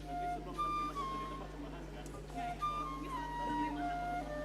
Berarti sebelum menerima 1 juta persembahan kan? Ya, ya. Oh. Mungkin sebelum menerima 1 juta.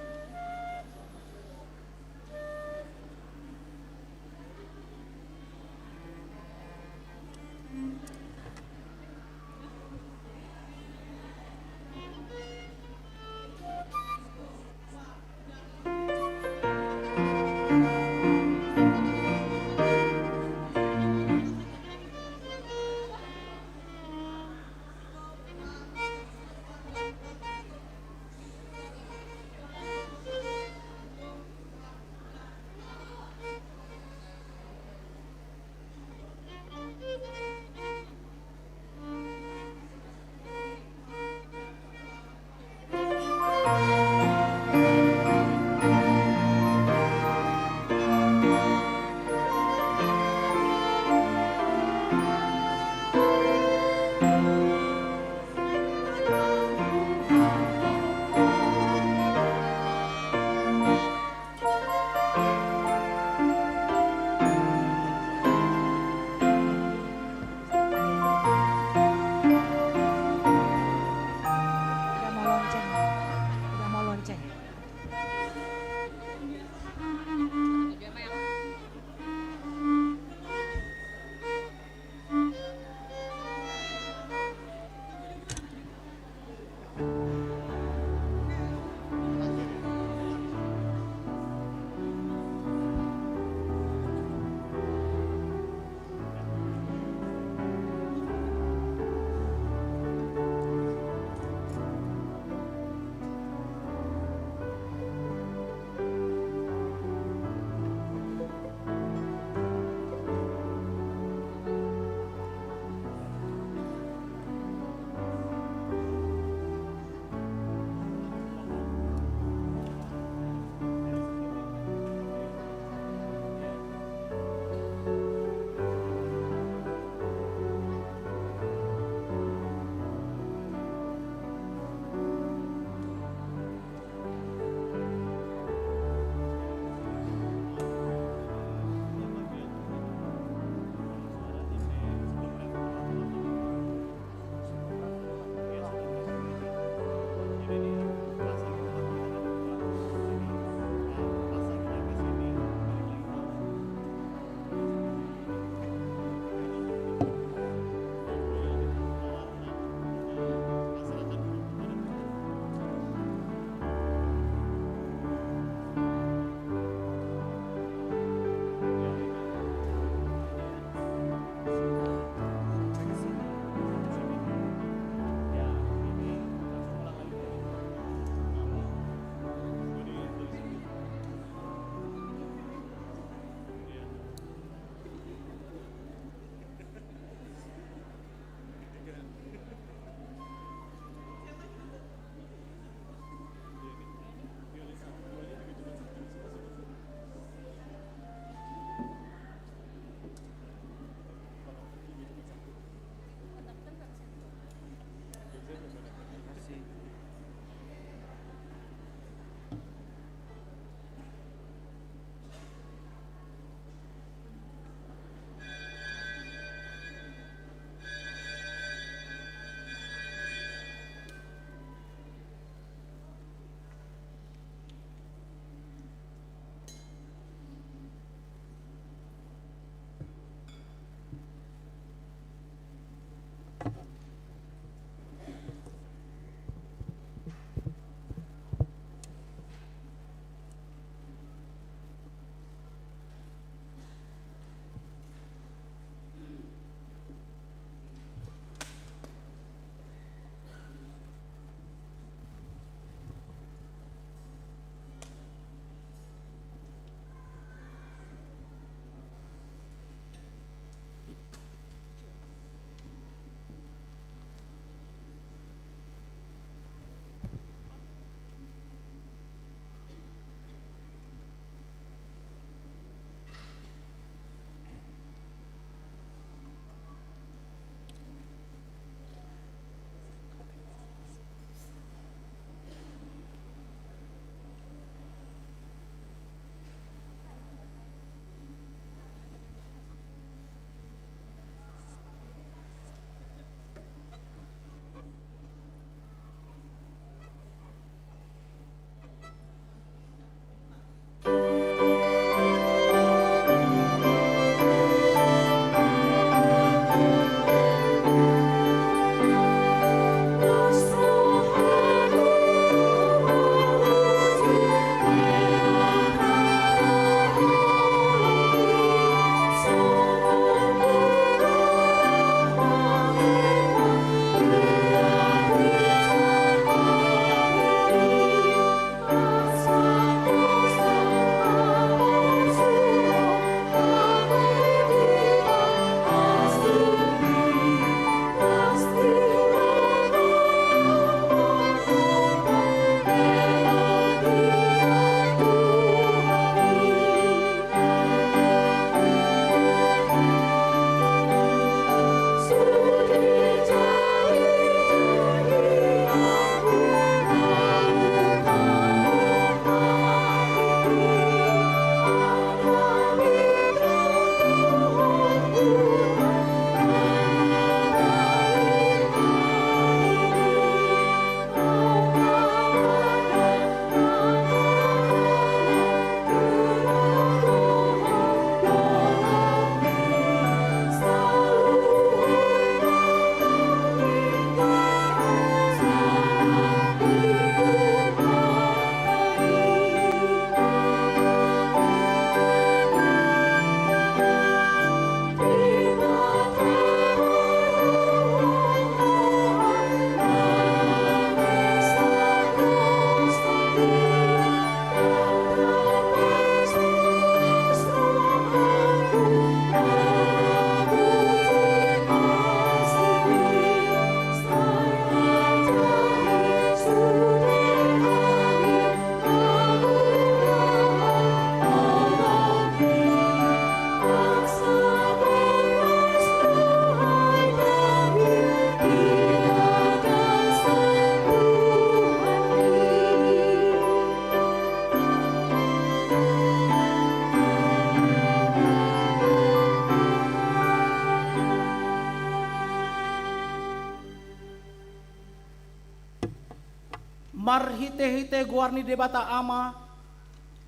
marhite-hite guarni debata ama,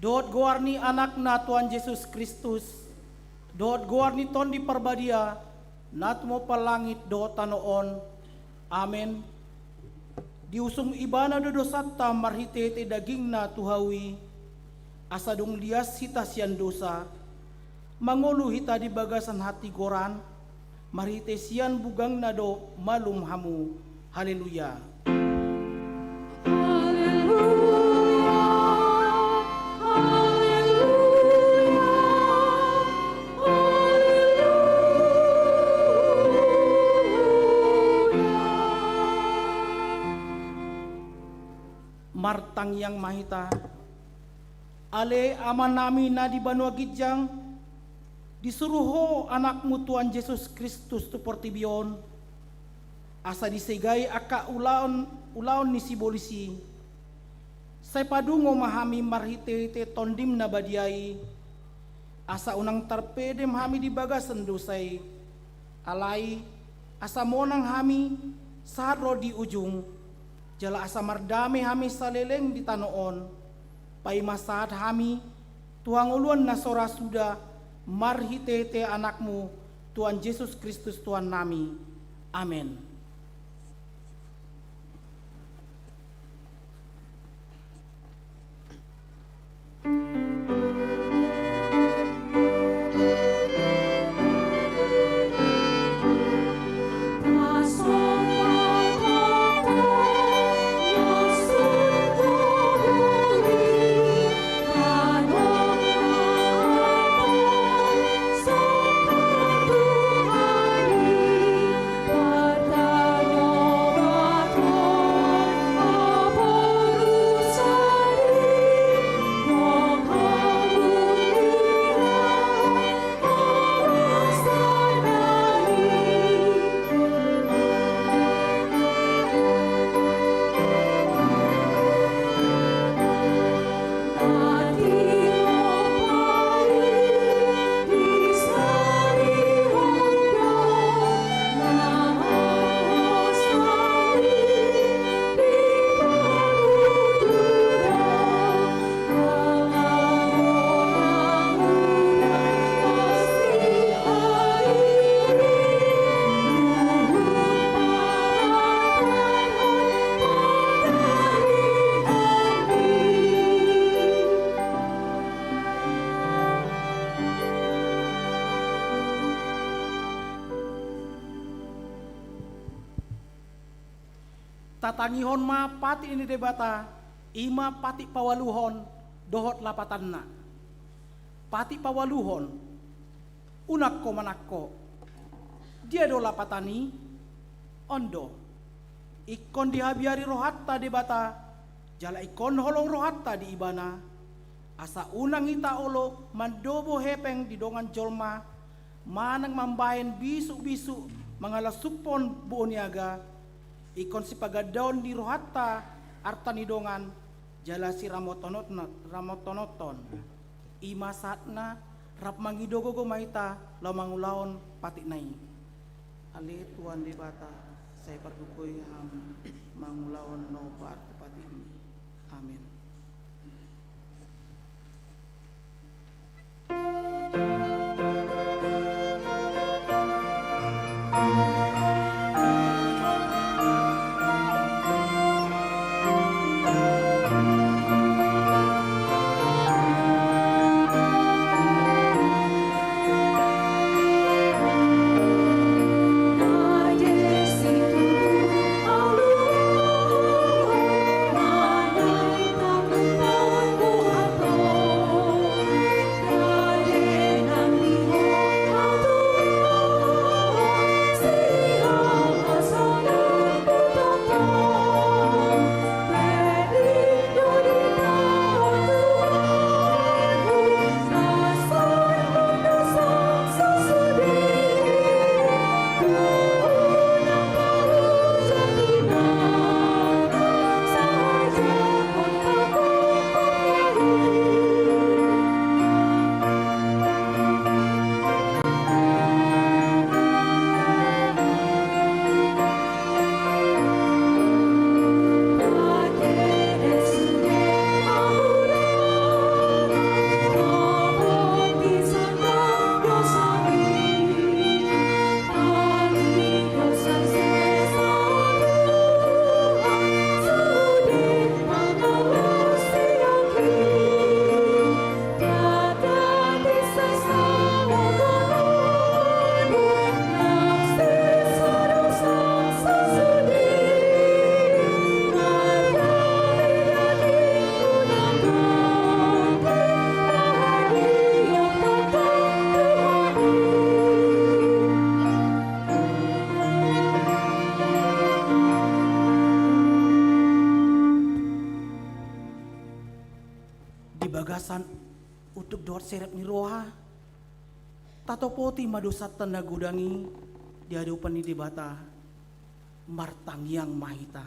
dot guarni anakna Tuhan Yesus Kristus, dot guarni ton di perbadia, natmo palangit do tanoon. Amen. Diusung ibana dodosata marhite-hite dagingna tuhawi, asadung lias hita sian dosa, mangulu hita di bagasan hati goran, marhite sian bugang nado malum hamu. Haleluya. Martang yang mahita, ale aman nami na di Banua Gijang, disuruho anakmu Tuhan Yesus Kristus tu portibion, asa disegai aka ulaon ni si bolisi, say padungo mahami marhite-hite tondim na badiai, asa unang tarpedem hami di bagasan dosay, alay asa monang hami saharo di ujung, jala asa mardame hami saleleng di tanoon, pai masahat hami tuang uluan na sora suda marhite-hite anakmu Tuhan Yesus Kristus Tuhan nami. Amin. Tatangihon ma pati ini debata, ima pati pawaluhon dohot lapatanna. Pati pawaluhon, unakko manakko, dia do lapatani, ondo. Ikon dihabiari rohatta debata, jala ikon holong rohatta di ibana. Asa unang ita olo mandobo hepeng di dongan jolma, manang mambahen bisu-bisu mangalasupon buoniaga. Ikon si pagadaon di rohatta artani dongan jala si ramotonoton ima satna rap mangidogogo maita lamangulaon pati nai ali tuan debata saya perdukoy ham mangulaon no pati ini. Amin. Kita bagasan untuk doat serep ni roha. Tato poti madosat tanda gudangi di hadapan ni debata martang yang mahita.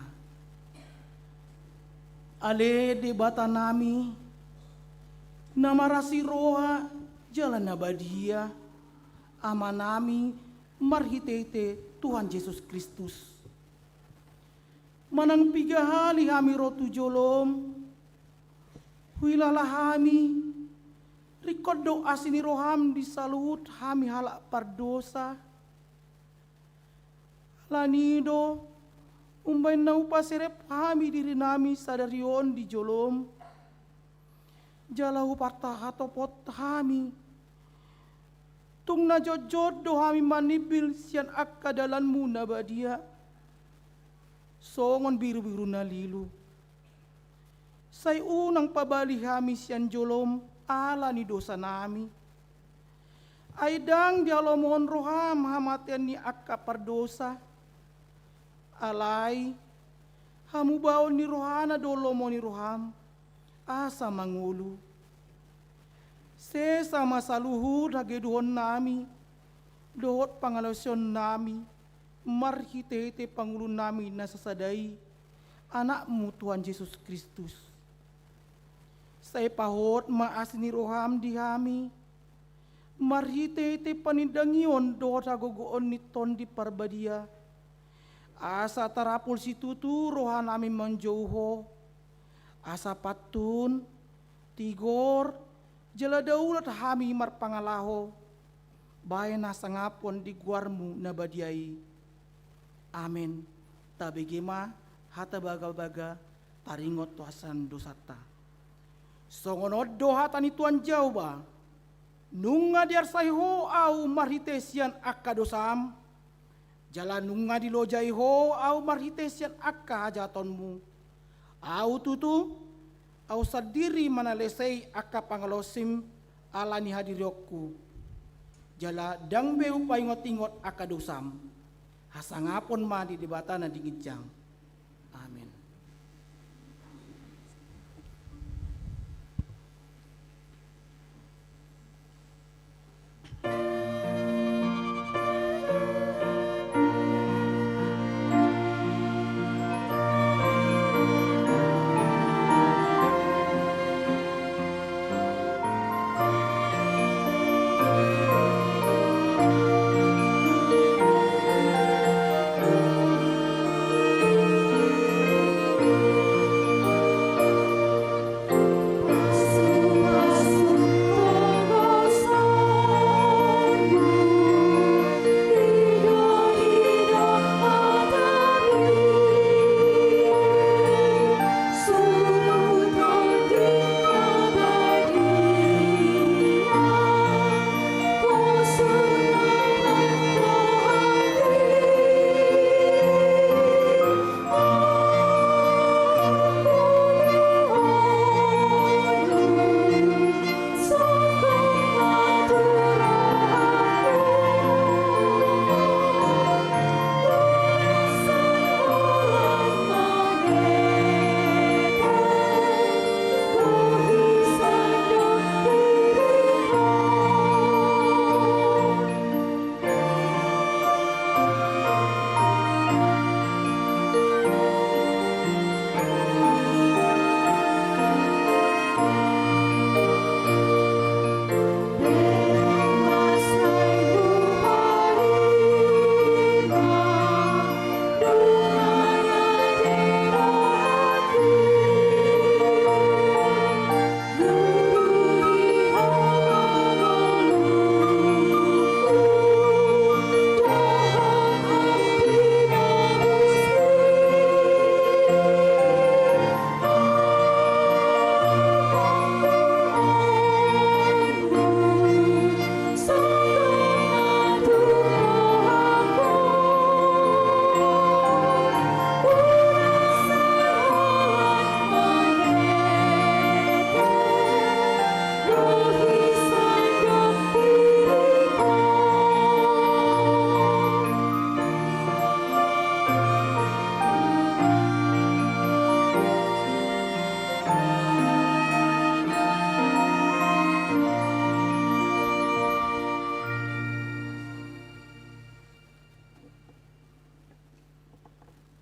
Ale debata nami namarasi roha jalan nabadia ama nami marhitete Tuhan Yesus Kristus. Manang piga hali hami rotu jolom huilalah hami rikod doa sini roham di salut hami halak pardosa lanido umbay na upasirep hami diri nami sadarion di jolom jalahu patah hatopot hami tung na jojod do hami manibil sian akka dalanmu nabadia songon biru-biru na lilu say unang pabali hami sian jolom ala ni dosa nami aidang dialomon roham hamatian ni akka pardosa alai hamu baon ni rohana dolomo ni roham asa mangulu se sama saluhur hageduhon nami dohot pangalosyon nami marhitete pangulun nami nasasadai anakmu Tuhan Yesus Kristus. Saya pahot maasni roham di hami marhitete panindangion dohot hagogoon ni ton di parbadia asa tarapul situtu rohan nami menjauho asa patun tigor jala daulat hami marpangalaho bayan nasa ngapon di guarmu nabadiai. Amin. Tabegema hata baga-baga taringot tuasan dosata. Songonod dohatan ituan jauh ba. Nunga diar sayho au marhitesian akka dosam. Jalan nunga di lojai ho au marhitesian akka hajatonmu. Au tutu au sadiri manalesei akka pangalosim alani hadiriokku. Jala dang beu paingot-ingot akka dosam. Hasangapon ma di debata na dingijang. Amin.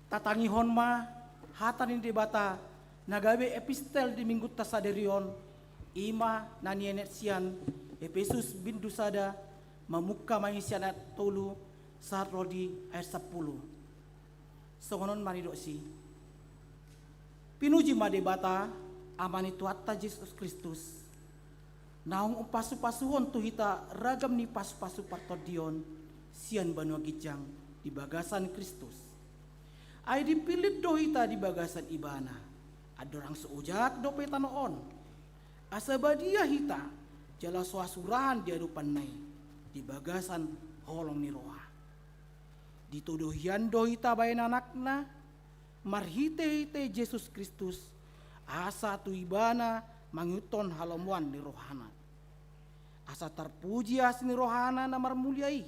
tatangihon ma hatan di bata nagabe epistel di minggu tasaderion ima nanienet sian Efesus bindu sada mamuka maisian at tolu saat rodi ayat 10. Songonon manidoksi pinuji ma debata amani tuatta Yesus Kristus naung pasu-pasuhon tuhita ragam ni pasu-pasu partodion sian banua gijang di bagasan Kristus. Ay dipilit dohita di bagasan ibana. Adorang seujak dope tanoon. Asabadia hita jala suasurahan di adupan nai di bagasan holong ni roha. Dituduhian dohita bayan anakna marhite-hite Yesus Kristus asa tu ibana manguton halomuan ni rohana. Asa terpuji asni rohana na marmuliai.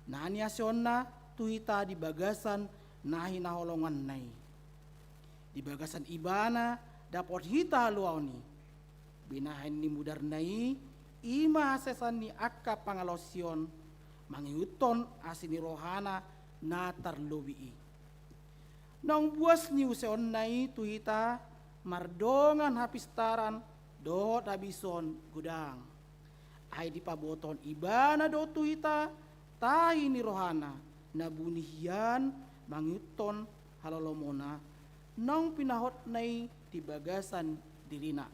Nani asyonna tuhita di bagasan nahi naholongan nai. Di bagasan ibana dapat hita luau ni. Binahan ni mudar nai ima hasesan ni akka pangalosion mangiuton asini rohana na tarlubii. Nang buas ni useon nai tuhita mardongan hapistaran dot abison gudang. Ay di paboton ibana do tuhita tahi ni rohana na bunihian manguton halolomona nang pinahot nai di bagasan dirina.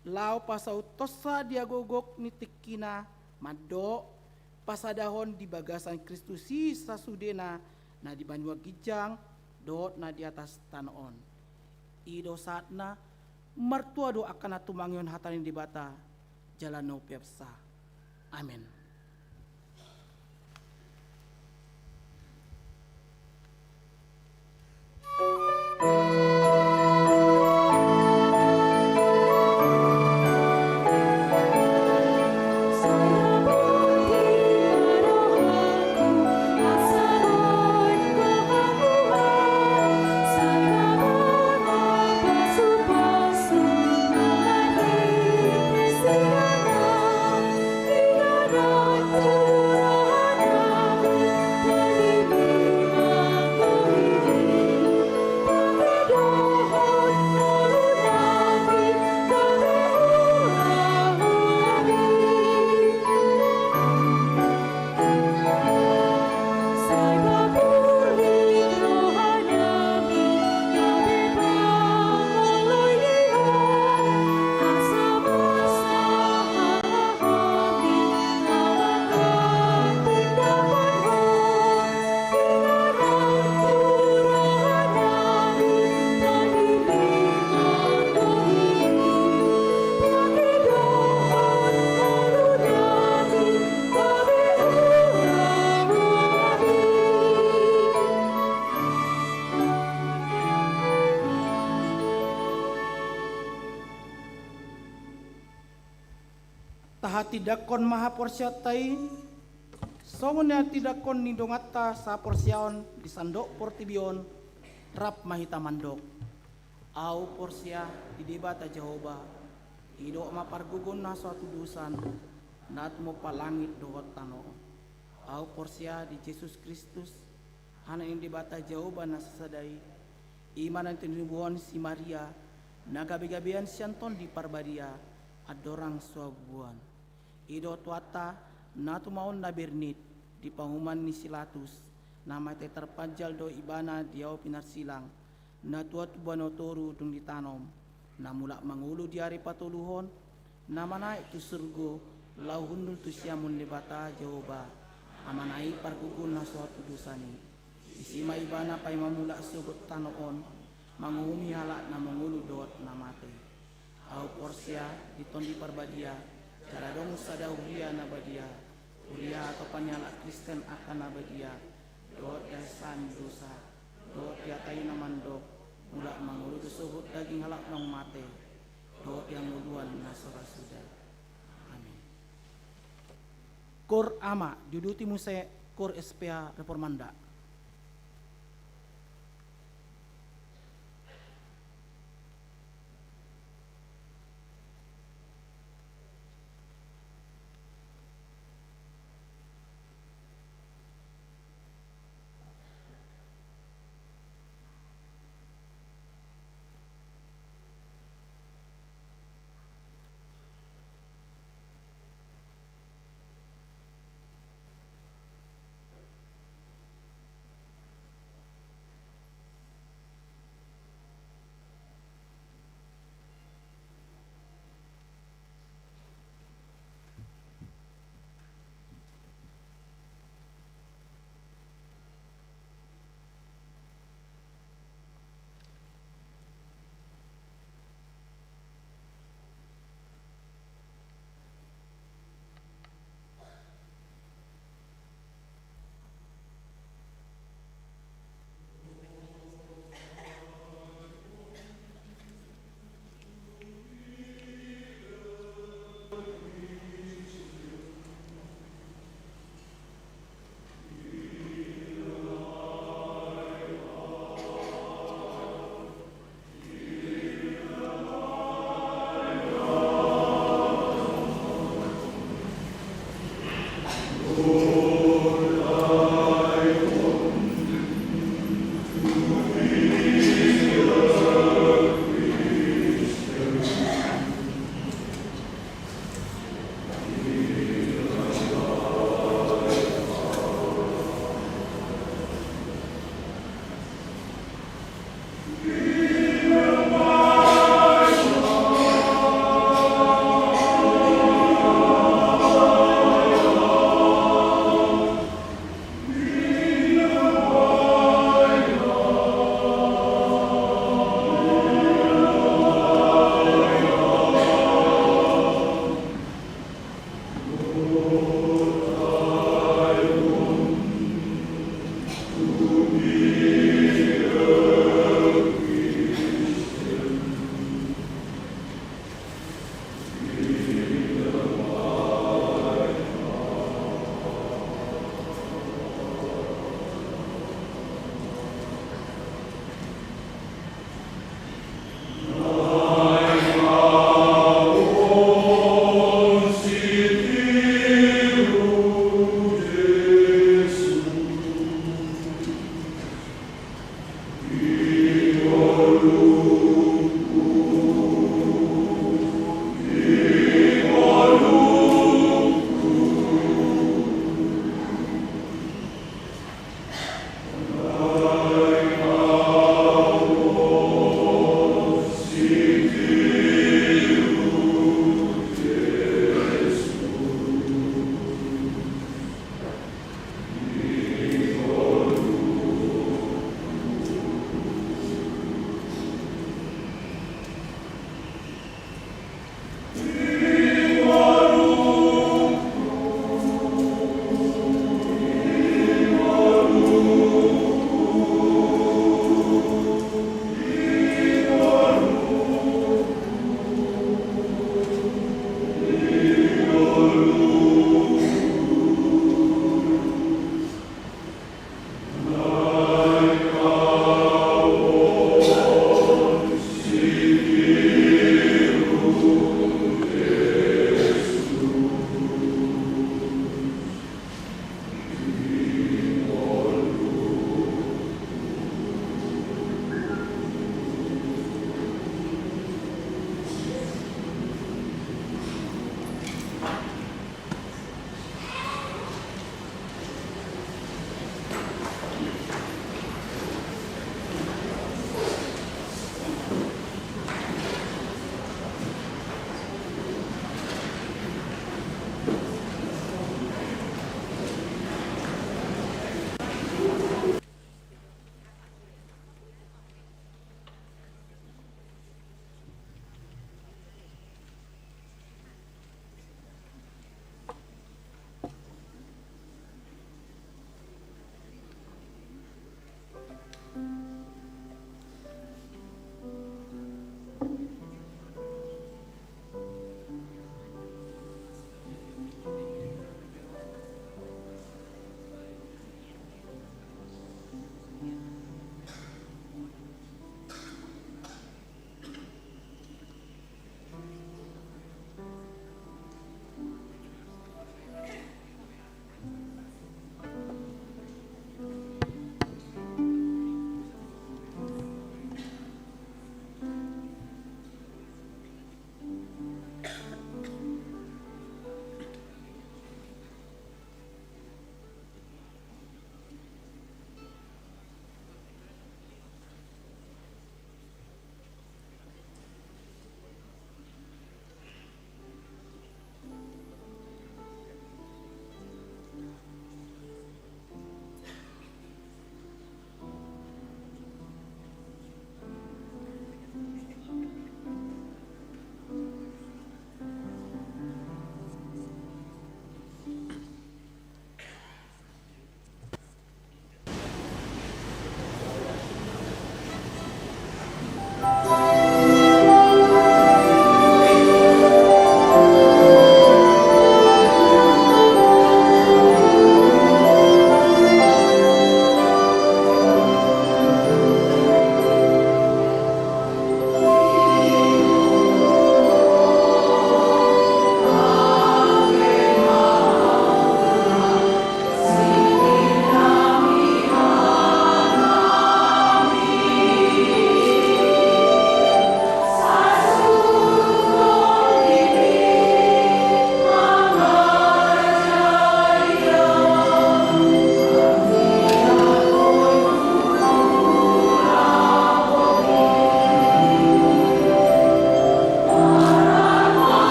Lau pasau tosa diagogok ni tikina mado pasadahon di bagasan Kristusi sasudena na di banua gijang dot na di atas tanoon. Ido saatna mertua do akan atumangion hatanin di bata jalan no piapsa. Amin. Tidak kon maha porsiatai songonya tidak kon nindongata sa porsiaon di sandok portibion rap mahita mandok au porsia di debata Jehovah ido mapargugon na suatu dusan nat mo palangit dohot tano au porsia di Yesus Kristus hana in debata Jehovah na sasadai iman ang tinubuhan si Maria nagabi-gabian sianton di parbadia adorang suabuan. Ido tuata na tumaon na bernit di panguman ni Silatus na may terpanjal do ibana diaw pinarsilang na tuat banotoru dung ditanom na mula mangulo diari patuluhon na manay tu surgo lauhundul tu siamun libata Jehovah amanay pargugun na suatu dosani isima ibana pay mamula sugot tanoon mangumi halak na mangulo dot na mate au porsia ditondi parbadia Jaradong sada uria na badia, uria atau panyala Kristen akan na badia, dot yasan dosa, dot yatai na mandok, mula mangulu suhut daging halak nong mate, dot yang muluan na sorasuda. Amin. Kor ama, duduti muse kor SPA Reformanda.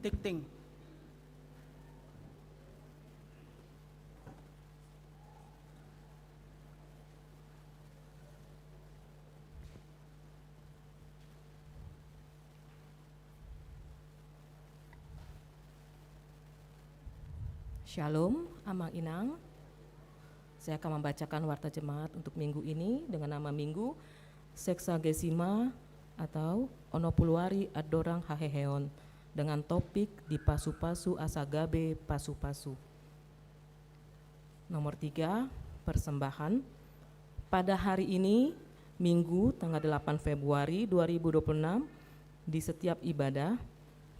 Ting. Shalom, Amang Inang. Saya akan membacakan warta jemaat untuk minggu ini dengan nama minggu Seksagesima atau Ono Puluari Adorang Haheheon dengan topik di Pasu-Pasu Asagabe Pasu-Pasu. Nomor 3, persembahan. Pada hari ini, Minggu tanggal 8 Februari 2026, di setiap ibadah,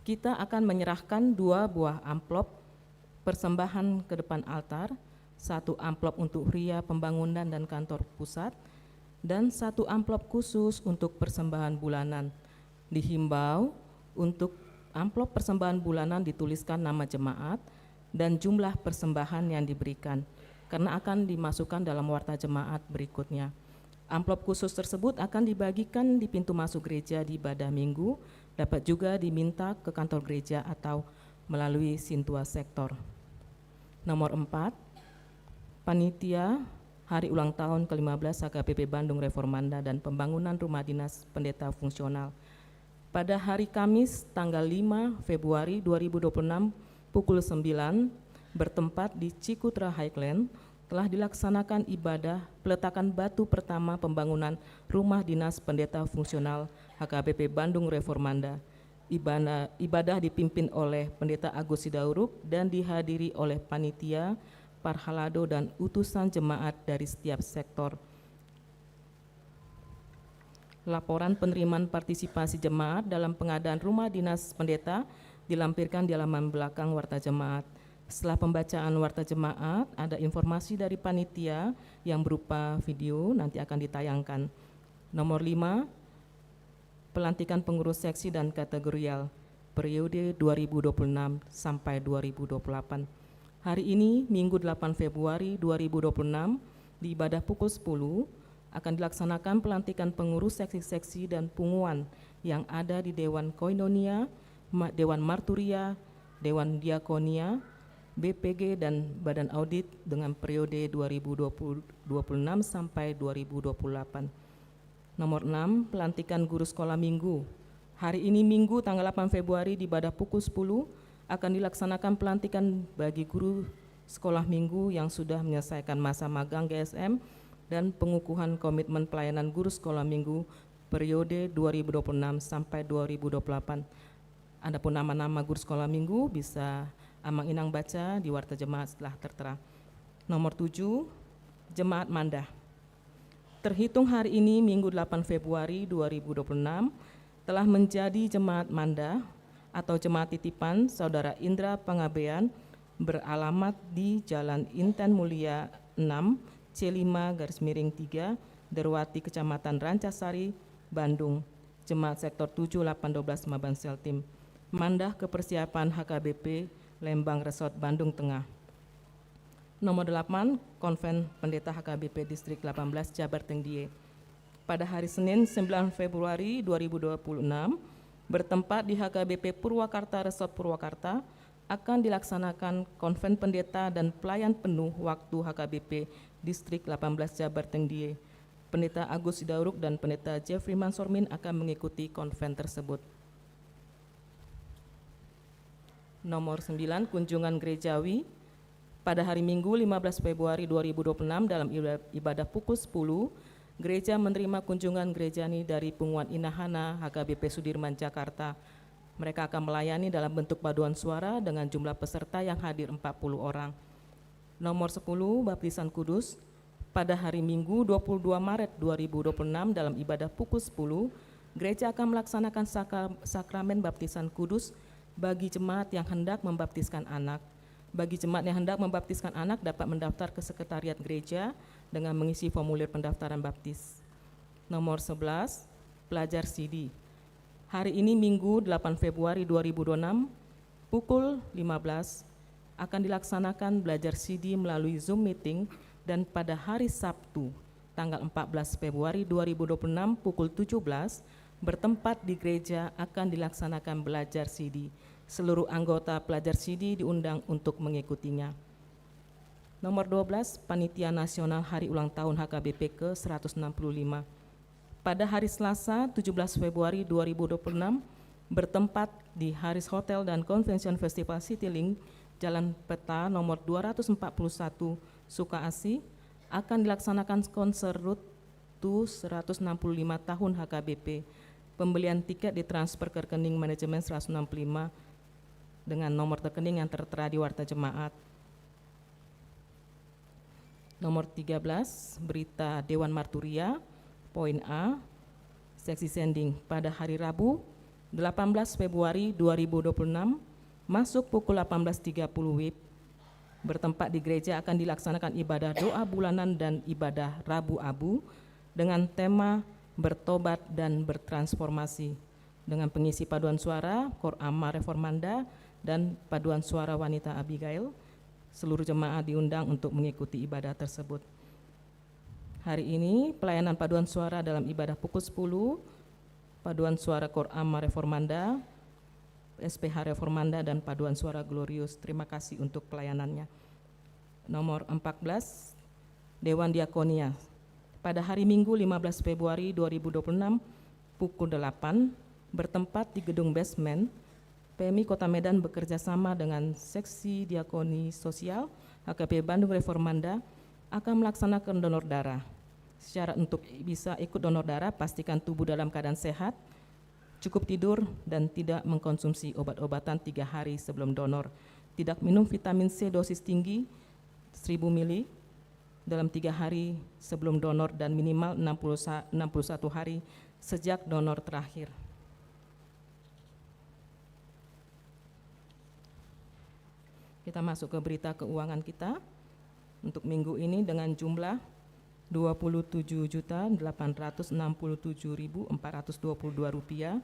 kita akan menyerahkan 2 buah amplop persembahan ke depan altar, 1 amplop untuk RIA pembangunan dan kantor pusat, dan 1 amplop khusus untuk persembahan bulanan. Dihimbau untuk amplop persembahan bulanan dituliskan nama jemaat dan jumlah persembahan yang diberikan, karena akan dimasukkan dalam warta jemaat berikutnya. Amplop khusus tersebut akan dibagikan di pintu masuk gereja di ibadah minggu, dapat juga diminta ke kantor gereja atau melalui Sintua Sektor. Nomor 4, panitia hari ulang tahun ke-15 HKBP Bandung Reformanda dan pembangunan rumah dinas pendeta fungsional. Pada hari Kamis tanggal 5 Februari 2026 pukul 9 bertempat di Cikutra Highland telah dilaksanakan ibadah peletakan batu pertama pembangunan rumah dinas pendeta fungsional HKBP Bandung Reformanda. Ibadah dipimpin oleh Pendeta Agus Sidauruk dan dihadiri oleh panitia, parhalado, dan utusan jemaat dari setiap sektor. Laporan penerimaan partisipasi jemaat dalam pengadaan rumah dinas pendeta dilampirkan di halaman belakang warta jemaat. Setelah pembacaan warta jemaat, ada informasi dari panitia yang berupa video nanti akan ditayangkan. Nomor 5, pelantikan pengurus seksi dan kategorial periode 2026 sampai 2028. Hari ini, Minggu 8 Februari 2026, di ibadah pukul 10, akan dilaksanakan pelantikan pengurus seksi-seksi dan punguan yang ada di Dewan Koinonia, Dewan Marturia, Dewan Diakonia, BPG, dan Badan Audit dengan periode 2026 sampai 2028. Nomor 6, pelantikan guru sekolah minggu. Hari ini Minggu tanggal 8 Februari di ibadah pukul 10 akan dilaksanakan pelantikan bagi guru sekolah minggu yang sudah menyelesaikan masa magang GSM dan pengukuhan komitmen pelayanan guru sekolah minggu periode 2026 sampai 2028. Adapun nama-nama guru sekolah minggu bisa Amang Inang baca di warta jemaat setelah tertera. Nomor 7, jemaat mandah. Terhitung hari ini Minggu 8 Februari 2026 telah menjadi jemaat manda atau jemaat titipan Saudara Indra Pangabean beralamat di Jalan Inten Mulia 6 C5-3 Derwati Kecamatan Rancasari, Bandung. Jemaat Sektor 7 812 Maban Seltim. Mandah kepersiapan HKBP Lembang Resort Bandung Tengah. Nomor 8, Konven Pendeta HKBP Distrik 18 Jabar Tengdie. Pada hari Senin 9 Februari 2026, bertempat di HKBP Purwakarta Resort Purwakarta, akan dilaksanakan Konven Pendeta dan Pelayan Penuh Waktu HKBP Distrik 18 Jabar Tengdie. Pendeta Agus Sidauruk dan Pendeta Jeffrey Mansormin akan mengikuti konven tersebut. Nomor 9, kunjungan gerejawi. Pada hari Minggu 15 Februari 2026 dalam ibadah pukul 10, gereja menerima kunjungan gerejani dari Punguan Inahana HKBP Sudirman, Jakarta. Mereka akan melayani dalam bentuk paduan suara dengan jumlah peserta yang hadir 40 orang. Nomor 10, baptisan kudus. Pada hari Minggu 22 Maret 2026 dalam ibadah pukul 10, gereja akan melaksanakan sakramen baptisan kudus bagi jemaat yang hendak membaptiskan anak. Bagi jemaat yang hendak membaptiskan anak dapat mendaftar ke sekretariat gereja dengan mengisi formulir pendaftaran baptis. Nomor 11, pelajar CD. Hari ini Minggu 8 Februari 2026 pukul 15 akan dilaksanakan belajar CD melalui Zoom meeting, dan pada hari Sabtu tanggal 14 Februari 2026 pukul 17 bertempat di gereja akan dilaksanakan belajar CD. Seluruh anggota pelajar SIDI diundang untuk mengikutinya. Nomor 12, Panitia Nasional Hari Ulang Tahun HKBP ke-165. Pada hari Selasa 17 Februari 2026 bertempat di Haris Hotel dan Convention Festival Citylink, Jalan Peta nomor 241 Sukaasi, akan dilaksanakan konser RUT 165 tahun HKBP. Pembelian tiket ditransfer ke rekening manajemen 165 dengan nomor rekening yang tertera di Warta Jemaat. Nomor 13, berita Dewan Marturia, poin A, seksi sending pada hari Rabu 18 Februari 2026 masuk pukul 18.30 WIB. Bertempat di gereja akan dilaksanakan ibadah doa bulanan dan ibadah Rabu Abu dengan tema bertobat dan bertransformasi dengan pengisi paduan suara Kor Amma Reformanda dan paduan suara wanita Abigail. Seluruh jemaat diundang untuk mengikuti ibadah tersebut. Hari ini pelayanan paduan suara dalam ibadah pukul 10, paduan suara Kor Amma Reformanda, SPH Reformanda, dan paduan suara Glorious. Terima kasih untuk pelayanannya. Nomor 14, Dewan Diakonia. Pada hari Minggu 15 Februari 2026 pukul 8 bertempat di gedung basement. PMI Kota Medan bekerja sama dengan Seksi Diakoni Sosial HKP Bandung Reformanda akan melaksanakan donor darah. Syarat untuk bisa ikut donor darah, pastikan tubuh dalam keadaan sehat, cukup tidur, dan tidak mengkonsumsi obat-obatan 3 hari sebelum donor. Tidak minum vitamin C dosis tinggi 1000 ml dalam 3 hari sebelum donor dan minimal 61 hari sejak donor terakhir. Kita masuk ke berita keuangan kita untuk minggu ini dengan jumlah Rp27.867.422,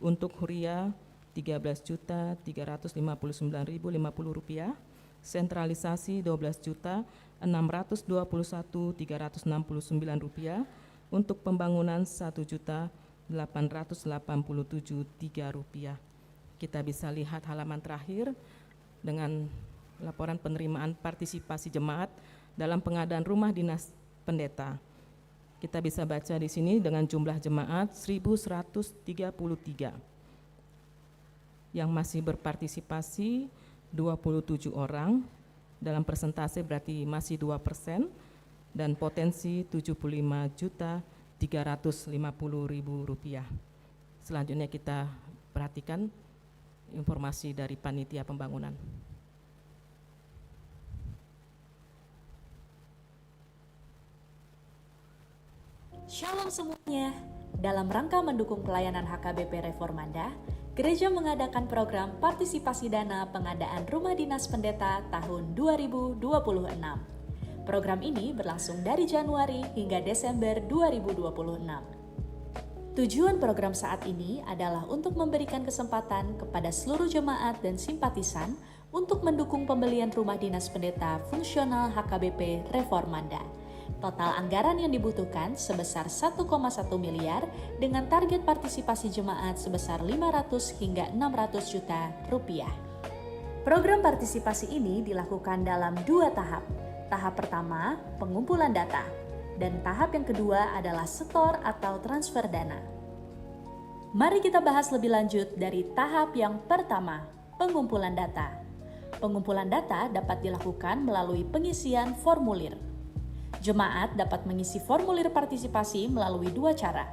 untuk huria Rp13.359.050, sentralisasi Rp12.621.369, untuk pembangunan Rp1.887.3. Kita bisa lihat halaman terakhir dengan laporan penerimaan partisipasi jemaat dalam pengadaan rumah dinas pendeta. Kita bisa baca di sini dengan jumlah jemaat 1.133. Yang masih berpartisipasi 27 orang, dalam persentase berarti masih 2%, dan potensi Rp75.350.000. Selanjutnya kita perhatikan informasi dari panitia pembangunan. Shalom semuanya. Dalam rangka mendukung pelayanan HKBP Reformanda, gereja mengadakan program partisipasi dana pengadaan rumah dinas pendeta tahun 2026. Program ini berlangsung dari Januari hingga Desember 2026. Tujuan program saat ini adalah untuk memberikan kesempatan kepada seluruh jemaat dan simpatisan untuk mendukung pembelian rumah dinas pendeta fungsional HKBP Reformanda. Total anggaran yang dibutuhkan sebesar 1,1 miliar dengan target partisipasi jemaat sebesar 500 hingga 600 juta rupiah. Program partisipasi ini dilakukan dalam 2 tahap. Tahap pertama, pengumpulan data, dan tahap yang kedua adalah setor atau transfer dana. Mari kita bahas lebih lanjut dari tahap yang pertama, pengumpulan data. Pengumpulan data dapat dilakukan melalui pengisian formulir. Jemaat dapat mengisi formulir partisipasi melalui 2 cara.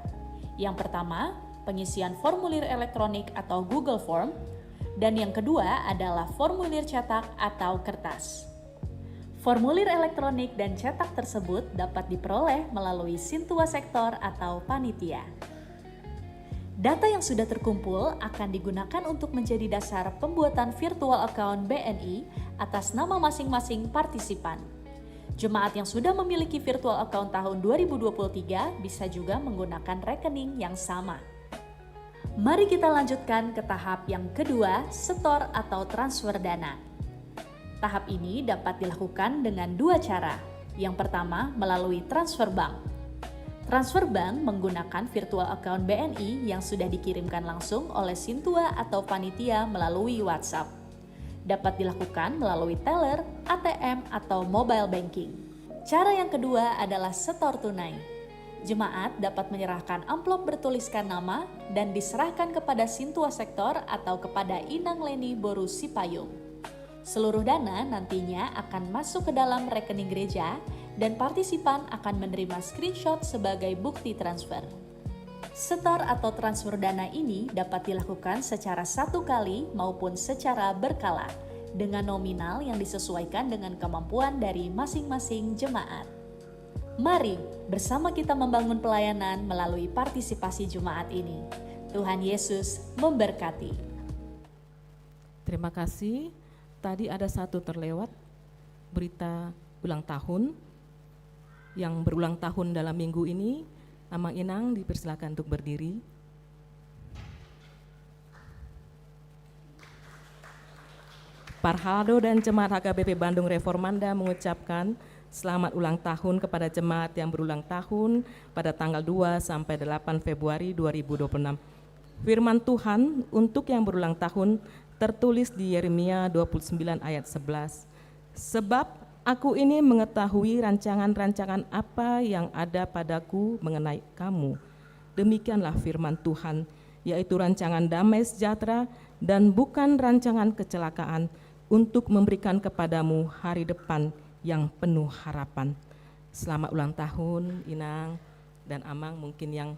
Yang pertama, pengisian formulir elektronik atau Google Form, dan yang kedua adalah formulir cetak atau kertas. Formulir elektronik dan cetak tersebut dapat diperoleh melalui Sintua Sektor atau panitia. Data yang sudah terkumpul akan digunakan untuk menjadi dasar pembuatan virtual account BNI atas nama masing-masing partisipan. Jemaat yang sudah memiliki virtual account tahun 2023 bisa juga menggunakan rekening yang sama. Mari kita lanjutkan ke tahap yang kedua, setor atau transfer dana. Tahap ini dapat dilakukan dengan 2 cara. Yang pertama, melalui transfer bank. Transfer bank menggunakan virtual account BNI yang sudah dikirimkan langsung oleh Sintua atau panitia melalui WhatsApp. Dapat dilakukan melalui teller, ATM, atau mobile banking. Cara yang kedua adalah setor tunai. Jemaat dapat menyerahkan amplop bertuliskan nama dan diserahkan kepada Sintua Sektor atau kepada Inang Leni Boru Sipayung. Seluruh dana nantinya akan masuk ke dalam rekening gereja dan partisipan akan menerima screenshot sebagai bukti transfer. Setor atau transfer dana ini dapat dilakukan secara satu kali maupun secara berkala dengan nominal yang disesuaikan dengan kemampuan dari masing-masing jemaat. Mari bersama kita membangun pelayanan melalui partisipasi jemaat ini. Tuhan Yesus memberkati. Terima kasih. Tadi ada satu terlewat, berita ulang tahun. Yang berulang tahun dalam minggu ini, Amang Inang dipersilakan untuk berdiri. Parhaldo dan Jemaat HKBP Bandung Reformanda mengucapkan selamat ulang tahun kepada jemaat yang berulang tahun pada tanggal 2 sampai 8 Februari 2026. Firman Tuhan untuk yang berulang tahun tertulis di Yeremia 29 ayat 11. Sebab aku ini mengetahui rancangan-rancangan apa yang ada padaku mengenai kamu. Demikianlah firman Tuhan, yaitu rancangan damai sejahtera dan bukan rancangan kecelakaan, untuk memberikan kepadamu hari depan yang penuh harapan. Selamat ulang tahun Inang dan Amang, mungkin yang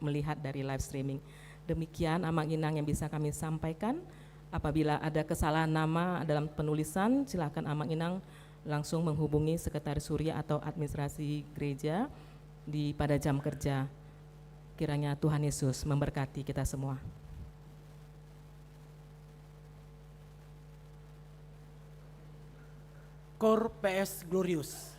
melihat dari live streaming. Demikian Amang Inang yang bisa kami sampaikan. Apabila ada kesalahan nama dalam penulisan, silakan Amang Inang langsung menghubungi Sekretaris Surya atau administrasi gereja pada jam kerja. Kiranya Tuhan Yesus memberkati kita semua. Cor PS Glorious.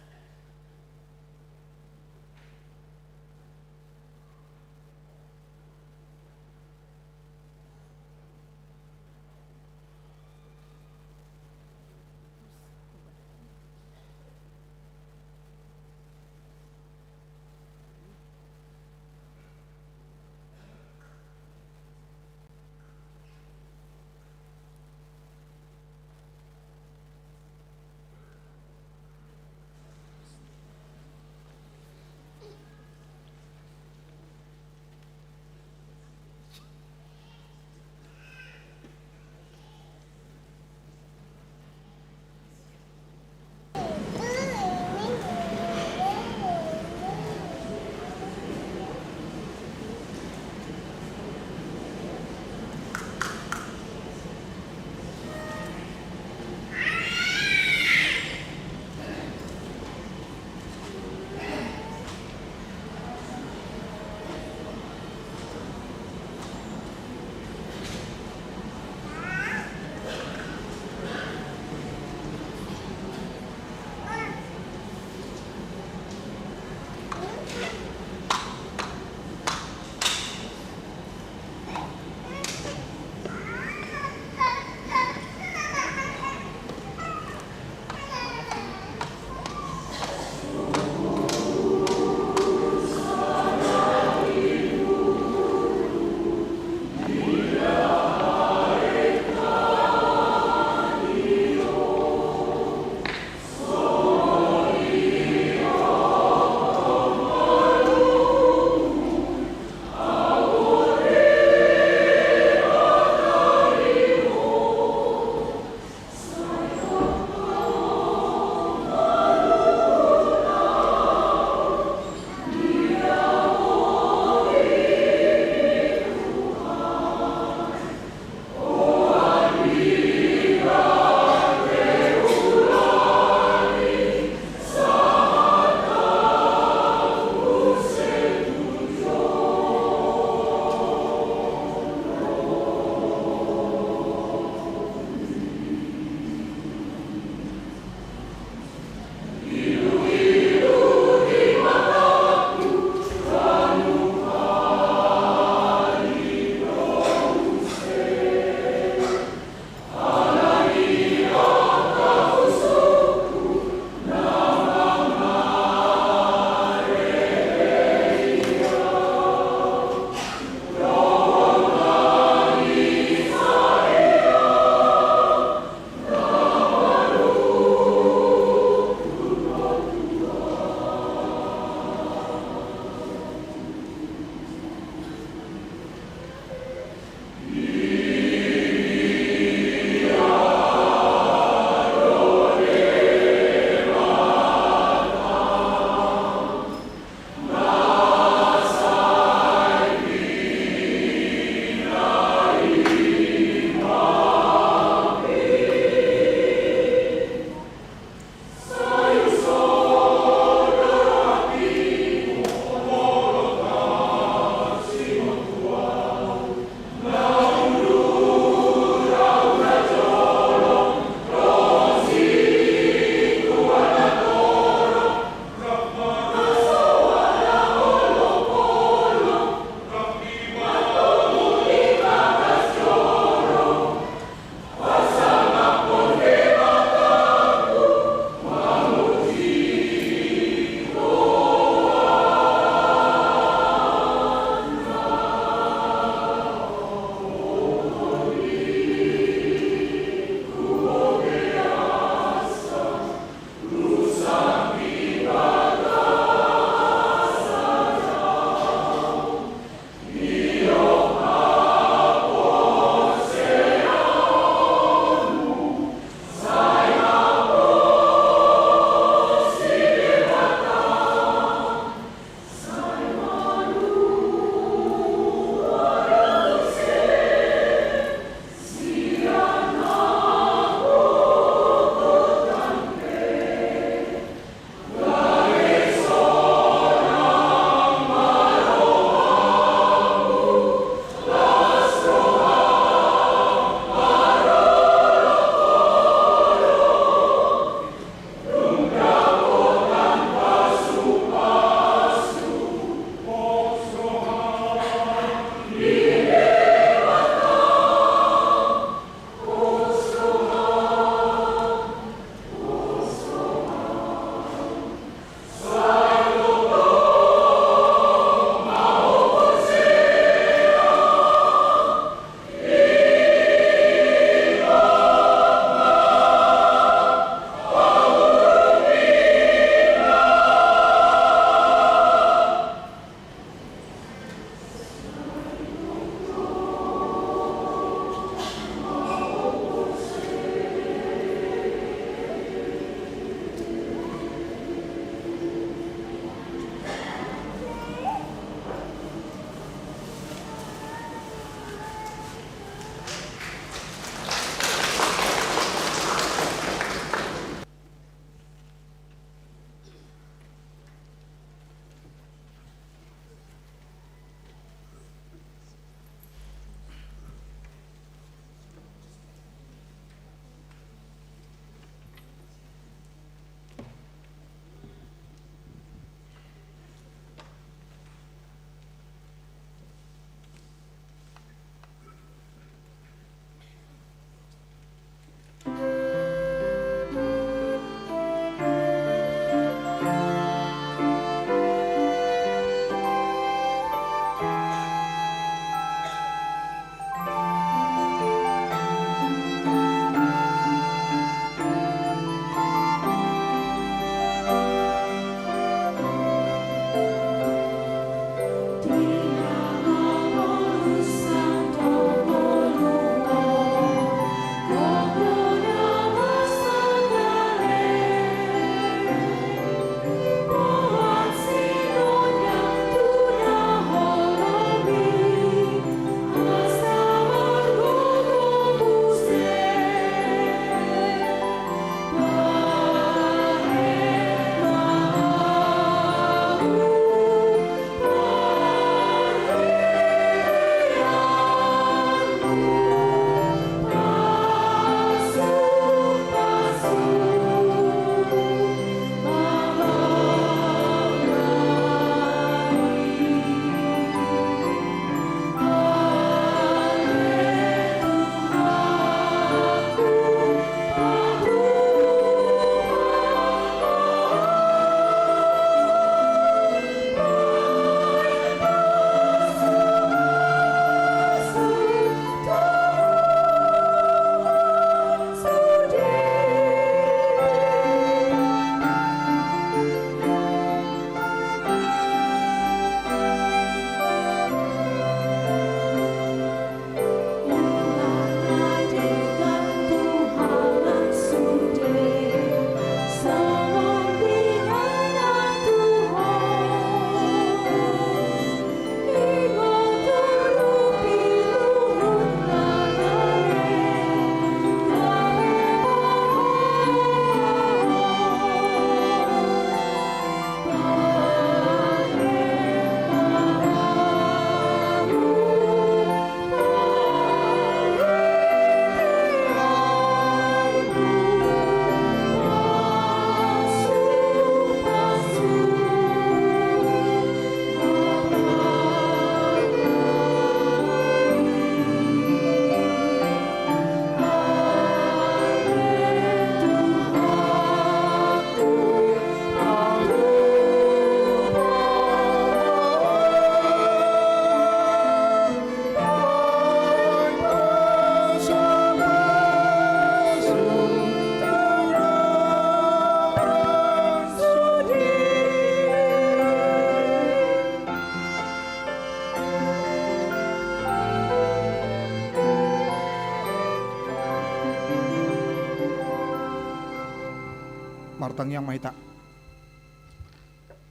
martang yang mahita.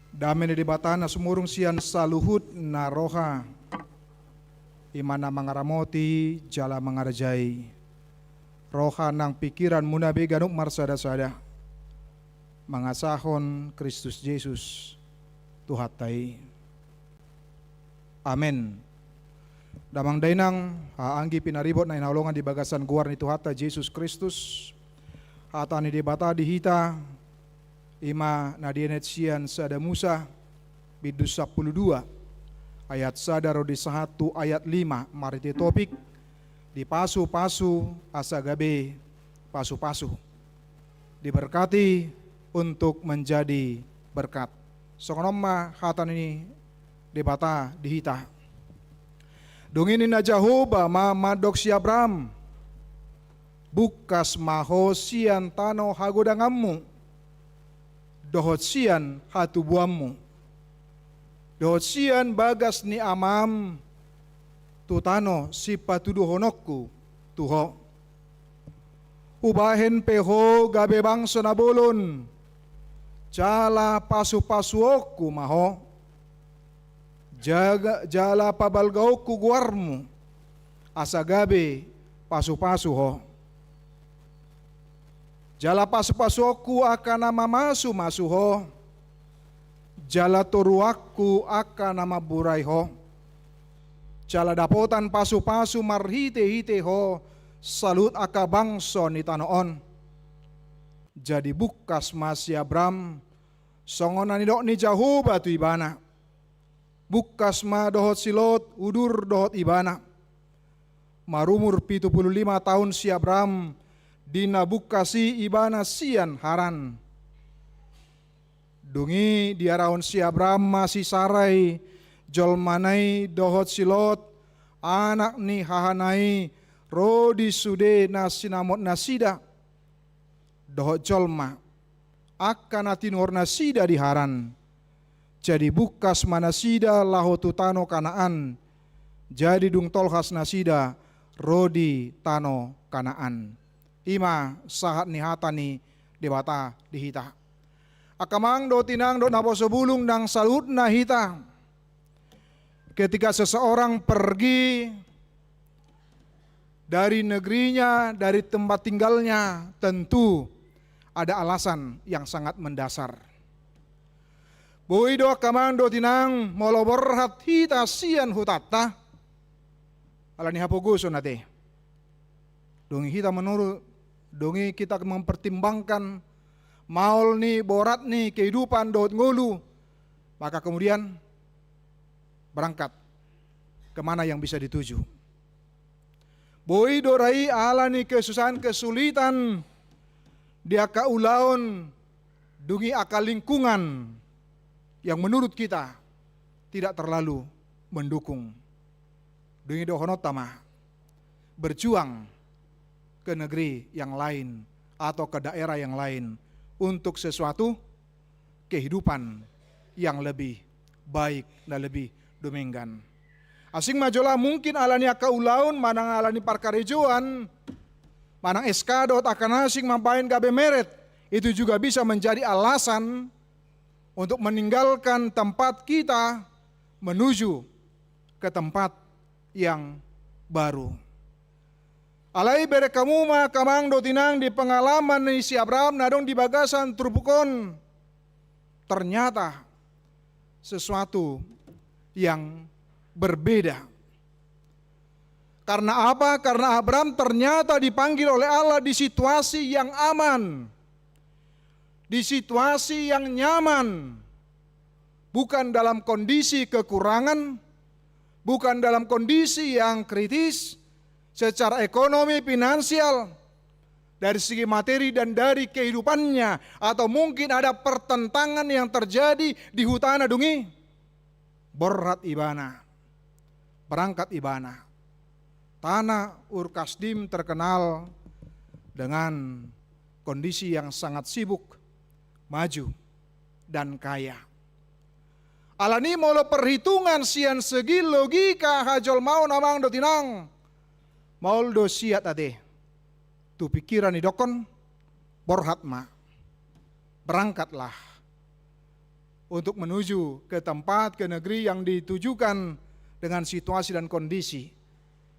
Dame di batana sumurung sian saluhut na roha. Imana mangaramoti jala mangarajai. Roha nang pikiran munabe ganuk marsada-sada. Mangasahon Kristus Yesus Tuhatai. Amen. Damang dainang haanggi pinaribot na inaulungan di bagasan guar ni Tuhata Yesus Kristus. Hata ni debata dihita ima nadienet sian sada Musa bidus 12 ayat sadaro di 1 ayat 5 mariti topik di pasu-pasu asagabe pasu-pasu diberkati untuk menjadi berkat. Songonoma hatan ini debata dihita. Dungini na Jehovah mamadok si Abram bukas maho sian tano hagodangammu dohot sian hatubuammu dohot sian bagas ni amam tutano si patuduhonokku tuho ubahen peho gabe bangso na bolon jala pasu-pasuokku maho jaga jala pabalgaokku guarmu asa gabe pasu-pasu ho jala pasu-pasuokku akan nama masu ho jala toruakku akan nama burai ho jala dapotan pasu-pasu marhite-hite ho salut aka bangso ni tanoon jadi bukas masih Abram songonan idok ni Jehovah tu ibana bukas ma dohot silot udur dohot ibana marumur 75 tahun si Abram dina bukasi ibana sian haran dungi diaraon si Abram masih sarai jolmanai dohot silot anak ni hahanai rodi sude nasinamot nasida dohot jolma akan atinor nasida diharan jadi bukas manasida lahotu tano Kanaan jadi dung tolhas nasida rodi tano Kanaan ima sahat ni hatani debata dihita akamang do tinang do napo sebulung nang salut na hita ketika seseorang pergi dari negerinya dari tempat tinggalnya tentu ada alasan yang sangat mendasar. Boy do kamang do tinang molo borhat hita sian hutatta alani hapoguso nate. Dongi hita menurut dongi kita mempertimbangkan maul ni borat ni kehidupan dot ngulu maka kemudian berangkat kemana yang bisa dituju. Boy do rai alani kesusahan kesulitan dia kaulaun dungi akal lingkungan yang menurut kita tidak terlalu mendukung. Dungi dohonotama berjuang ke negeri yang lain atau ke daerah yang lain untuk sesuatu kehidupan yang lebih baik dan lebih domenggan. Asing majola mungkin alani akaulaun manang alani parkarejoan manang eskadot akan asing mampain gabe meret itu juga bisa menjadi alasan untuk meninggalkan tempat kita menuju ke tempat yang baru. Alai bere kamu ma kamang do tinang di pengalaman ni si Abraham nadong di bagasan trupukon ternyata sesuatu yang berbeda. Karena apa? Karena Abraham ternyata dipanggil oleh Allah di situasi yang aman. Di situasi yang nyaman, bukan dalam kondisi kekurangan, bukan dalam kondisi yang kritis secara ekonomi, finansial, dari segi materi dan dari kehidupannya, atau mungkin ada pertentangan yang terjadi di hutana dungi, borrat ibana, berangkat ibana, tanah Urkasdim terkenal dengan kondisi yang sangat sibuk, maju dan kaya. Alani molo perhitungan sian segi logika hajol mau namang do tinang. Maul do siat ade. Tu pikiran idokon borhat ma. berangkatlah untuk menuju ke tempat, ke negeri yang ditujukan dengan situasi dan kondisi.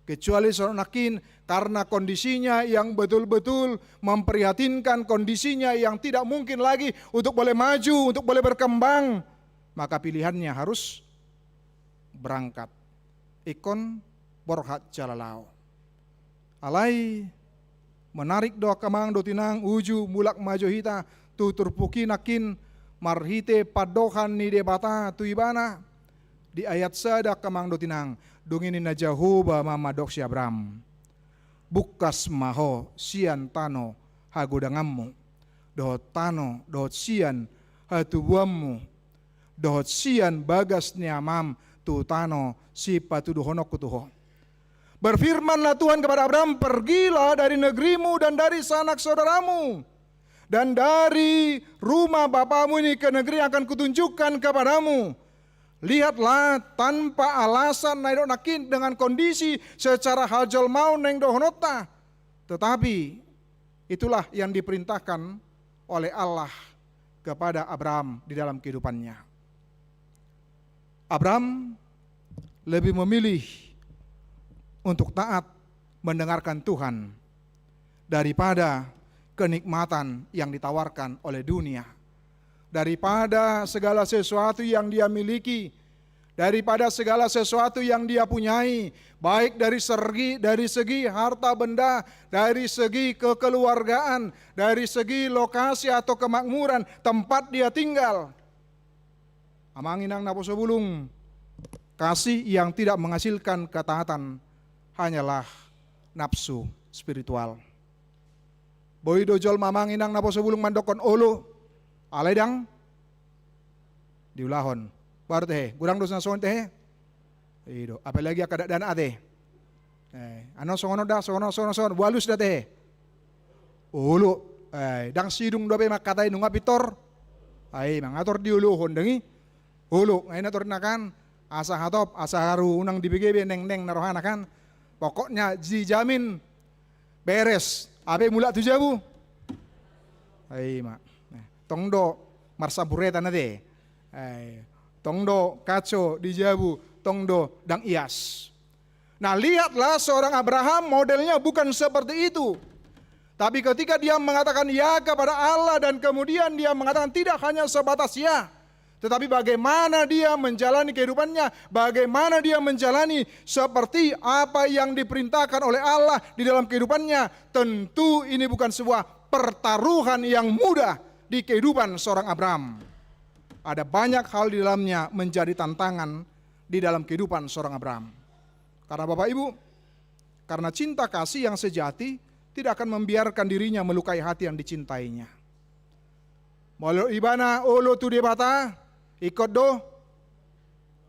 Kecuali seorang nakin karena kondisinya yang betul-betul memprihatinkan, kondisinya yang tidak mungkin lagi untuk boleh maju, untuk boleh berkembang, maka pilihannya harus berangkat. Ikon borhat jalalau. Alai menarik doa kamang do tinang uju mulak maju hita tutur puki nakin marhite padohan ni debata tuibana di ayat sada kamang do tinang dungini na Jahoba mamadok si Abram bukas maho sian tano hagodangammu dohot tano dohot sian hatubuammu dohot sian bagas niamam tu tano si patuduhonok kutuho. Berfirmanlah Tuhan kepada Abraham, pergilah dari negerimu dan dari sanak saudaramu dan dari rumah bapamu ini ke negeri yang akan kutunjukkan kepadamu. Lihatlah tanpa alasan naidok nakin dengan kondisi secara hajal mau neng dohonota. Tetapi itulah yang diperintahkan oleh Allah kepada Abraham di dalam kehidupannya. Abraham lebih memilih untuk taat mendengarkan Tuhan daripada kenikmatan yang ditawarkan oleh dunia, daripada segala sesuatu yang dia miliki, daripada segala sesuatu yang dia punyai, baik dari segi harta benda, dari segi kekeluargaan, dari segi lokasi atau kemakmuran tempat dia tinggal. Amanginang naposo bulung, kasih yang tidak menghasilkan ketaatan hanyalah nafsu spiritual. Boy dojol mamang inang napo sebulung mandokon olo alay dang diulahon baru teh gurang dos nason teh ido apalagi akadaan ade ano songono da songono walus da teh olo dang sidung dobe makatai nunga pitor mangator diuluhon dengi olo ngayon ator nakan asa hatop asa haru unang dibigebe neng narohana kan. Pokoknya dijamin beres. Abe mula tu jabu. Mak. Tongdo marsabureta nade. Tongdo kaco dijabu, tongdo dang ias. Nah, lihatlah seorang Abraham modelnya bukan seperti itu. Tapi ketika dia mengatakan ya kepada Allah dan kemudian dia mengatakan tidak hanya sebatas ya. Tetapi bagaimana dia menjalani kehidupannya, bagaimana dia menjalani seperti apa yang diperintahkan oleh Allah di dalam kehidupannya. Tentu ini bukan sebuah pertaruhan yang mudah di kehidupan seorang Abraham. Ada banyak hal di dalamnya menjadi tantangan di dalam kehidupan seorang Abraham. Karena Bapak Ibu, karena cinta kasih yang sejati tidak akan membiarkan dirinya melukai hati yang dicintainya. Molo ibana olo tu debata ikut do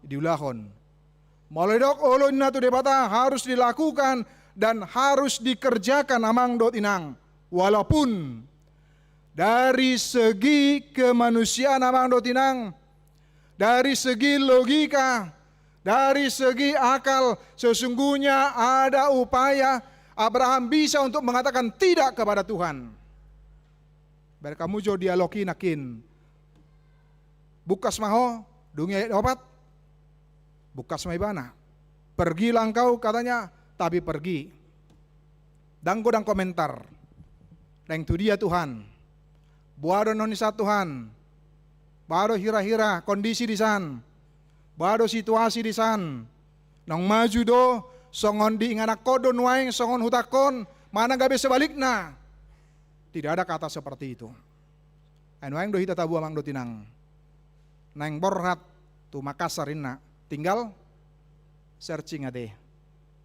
diulahon. Moledok olo na tu debata harus dilakukan dan harus dikerjakan amang dot inang. Walaupun dari segi kemanusiaan amang dot inang, dari segi logika, dari segi akal, sesungguhnya ada upaya Abraham bisa untuk mengatakan tidak kepada Tuhan. Berkamu jo dialogi nakin. Bukas maho, dunia opat, bukas maibana. Pergilah engkau katanya, tapi pergi. Dan godang komentar. Dan itu dia Tuhan. Buado nonisa Tuhan. Bado hira-hira kondisi di san. Bado situasi di san. Nang maju do, songon di inganak kodon waing, songon hutakon, mana gabe sebalikna. Tidak ada kata seperti itu. Anu waing do hita tabu amang do tinang. Nang borhat tu Makassar inna tinggal searching ade.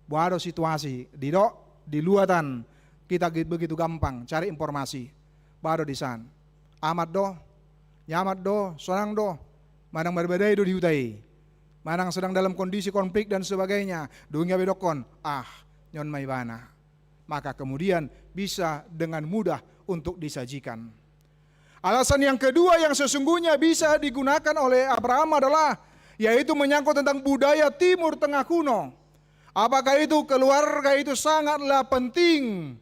Buado situasi di luatan kita begitu gampang cari informasi. Bado di san. Amat do, nyamat do, sonang do, manang berbeda do dihutai. Manang sedang dalam kondisi konflik dan sebagainya. Dunia bedokon, nyon maibana. Maka kemudian bisa dengan mudah untuk disajikan. Alasan yang kedua yang sesungguhnya bisa digunakan oleh Abraham adalah yaitu menyangkut tentang budaya Timur Tengah kuno. Apakah itu keluarga itu sangatlah penting.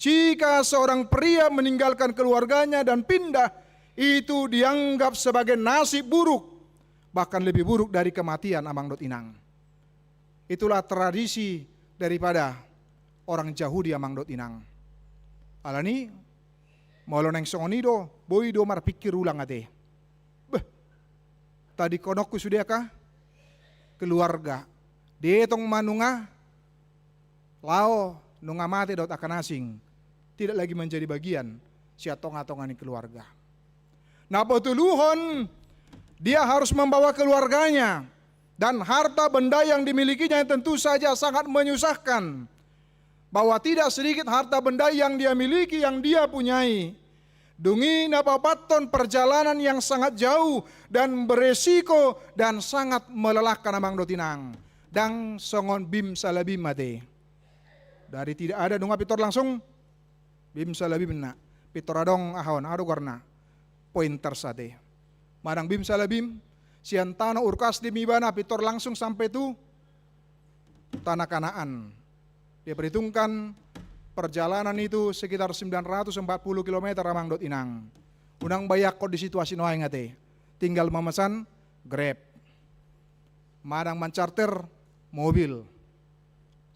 Jika seorang pria meninggalkan keluarganya dan pindah itu dianggap sebagai nasib buruk, bahkan lebih buruk dari kematian amang dot inang. Itulah tradisi daripada orang Yahudi amang dot inang. Alani molo neng songonido, boy do marpikir ulang ate. Beh, tadi konokku sudah kah? Keluarga. Detong manunga, lao nunga mati dot akan asing. Tidak lagi menjadi bagian siatong-atongani keluarga. Nah petuluhon, dia harus membawa keluarganya. Dan harta benda yang dimilikinya tentu saja sangat menyusahkan. Bahwa tidak sedikit harta benda yang dia miliki, yang dia punyai. Dungi napapaton perjalanan yang sangat jauh dan beresiko dan sangat melelahkan amang dotinang. Dan songon bim salabim mate. Dari tidak ada dunga pitor langsung bim salabim na. Pitor adong ahon ado karena pointer sate. Madang bim salabim siantana urkas di mibana pitor langsung sampai tu tanah Kanaan. Dia perhitungkan perjalanan itu sekitar 940 km amang dot inang. Unang bayak kok di situasi noai ngate. Tinggal memesan Grab. Madang mencarter mobil.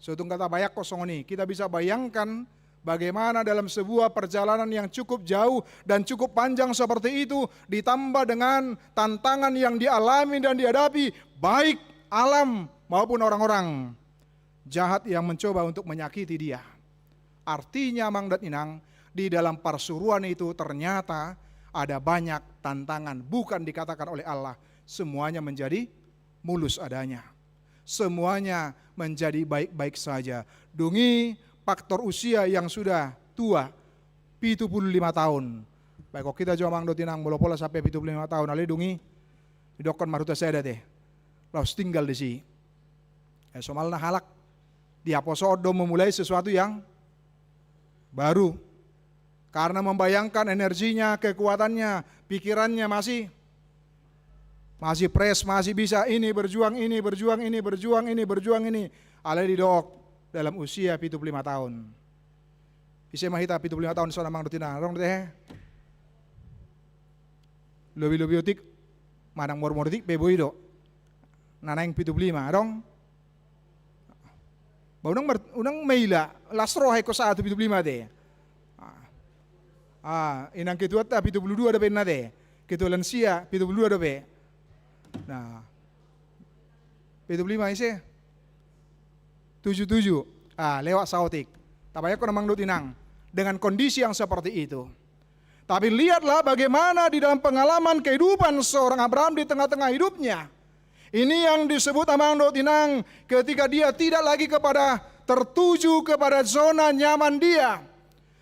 Sutung kata bayak kosong ini. Kita bisa bayangkan bagaimana dalam sebuah perjalanan yang cukup jauh dan cukup panjang seperti itu ditambah dengan tantangan yang dialami dan dihadapi baik alam maupun orang-orang jahat yang mencoba untuk menyakiti dia. Artinya Mang dan Inang, di dalam persuruan itu ternyata ada banyak tantangan, bukan dikatakan oleh Allah semuanya menjadi mulus adanya. Semuanya menjadi baik-baik saja. Dungi faktor usia yang sudah tua 75 tahun. Baik kok kita jauh Mang Dotinang bola-bola sampai 75 tahun. Ali dungi didokon maruta saya deh. Laos tinggal di sini. Somal na halak. Dia posodo memulai sesuatu yang baru. Karena membayangkan energinya, kekuatannya, pikirannya masih fresh, masih bisa ini berjuang ini, berjuang ini, berjuang ini, berjuang ini. Ale didok dalam usia 75 tahun. Isi mahita 75 tahun soal Mang Dotina. Rong teh. Lebih otik manang mor-mortik peboy do. Nanang 75 rong. Unang maila lastro hay ko sa 75 deh. Inang ketua ta 72 ada pena deh. Ketua lansia 72 ada be. Nah. 75 isi. 77. Lewat sautik. Tabaya ko namang Dotinang dengan kondisi yang seperti itu. Tapi lihatlah bagaimana di dalam pengalaman kehidupan seorang Abraham di tengah-tengah hidupnya. Ini yang disebut Amang Dotinang ketika dia tidak lagi tertuju kepada zona nyaman dia.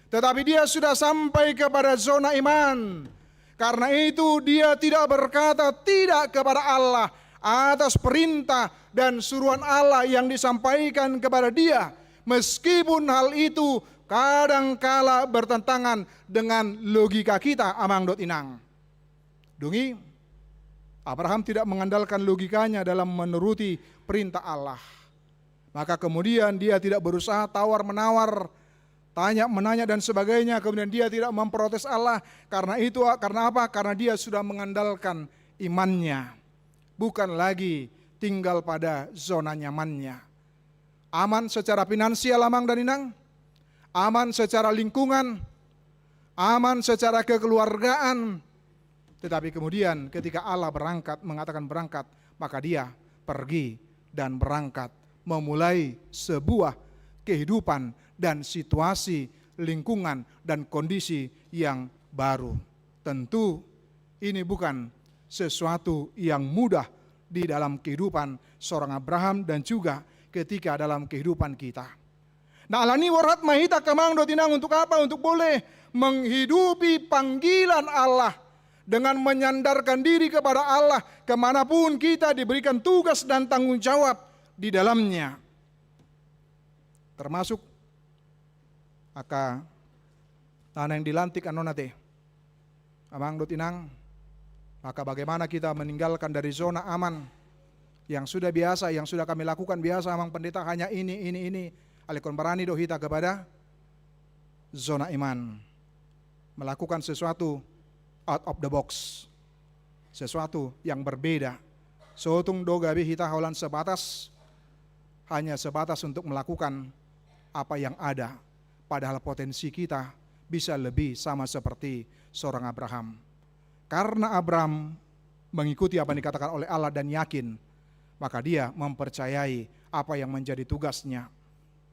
Tetapi dia sudah sampai kepada zona iman. Karena itu dia tidak berkata tidak kepada Allah atas perintah dan suruhan Allah yang disampaikan kepada dia. Meskipun hal itu kadangkala bertentangan dengan logika kita Amang Dotinang. Dungi, Abraham tidak mengandalkan logikanya dalam menuruti perintah Allah. Maka kemudian dia tidak berusaha tawar-menawar, menanya dan sebagainya. Kemudian dia tidak memprotes Allah. Karena itu, karena apa? Karena dia sudah mengandalkan imannya. Bukan lagi tinggal pada zona nyamannya. Aman secara finansial Amang dan Inang. Aman secara lingkungan. Aman secara kekeluargaan. Tetapi kemudian ketika Allah mengatakan berangkat, maka dia pergi dan berangkat. Memulai sebuah kehidupan dan situasi, lingkungan dan kondisi yang baru. Tentu ini bukan sesuatu yang mudah di dalam kehidupan seorang Abraham dan juga ketika dalam kehidupan kita. Nah alani warat mahita Kamang Dotinang untuk apa? Untuk boleh menghidupi panggilan Allah dengan menyandarkan diri kepada Allah kemanapun kita diberikan tugas dan tanggung jawab di dalamnya. Termasuk tanah yang dilantik anonate Amang Dotinang. Maka bagaimana kita meninggalkan dari zona aman yang sudah biasa, yang sudah kami lakukan biasa Amang Pendeta hanya ini. Alekon berani dohita kepada zona iman. Melakukan sesuatu out of the box. Sesuatu yang berbeda. Sotung do gabi hita haulan hanya sebatas untuk melakukan apa yang ada. Padahal potensi kita bisa lebih sama seperti seorang Abraham. Karena Abraham mengikuti apa yang dikatakan oleh Allah dan yakin, maka dia mempercayai apa yang menjadi tugasnya,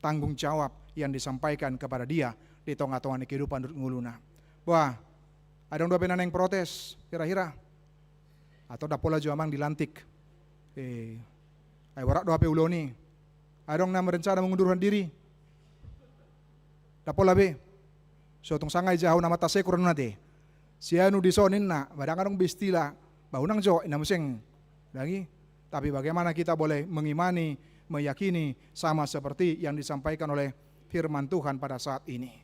tanggung jawab yang disampaikan kepada dia di tengah-tengah kehidupan nguluna. Wah, ada dua penaneng protes, kira-kira. Atau dapola juamang dilantik. Ay warak doa pe uloni. Adong na merencana mengundurkan diri. Dapola be. So tong sangay jauh nama tase kurang nate. Sianu disonin na, badang bistila, baunang jo inamuseng. Lagi. Tapi bagaimana kita boleh mengimani, meyakini sama seperti yang disampaikan oleh firman Tuhan pada saat ini.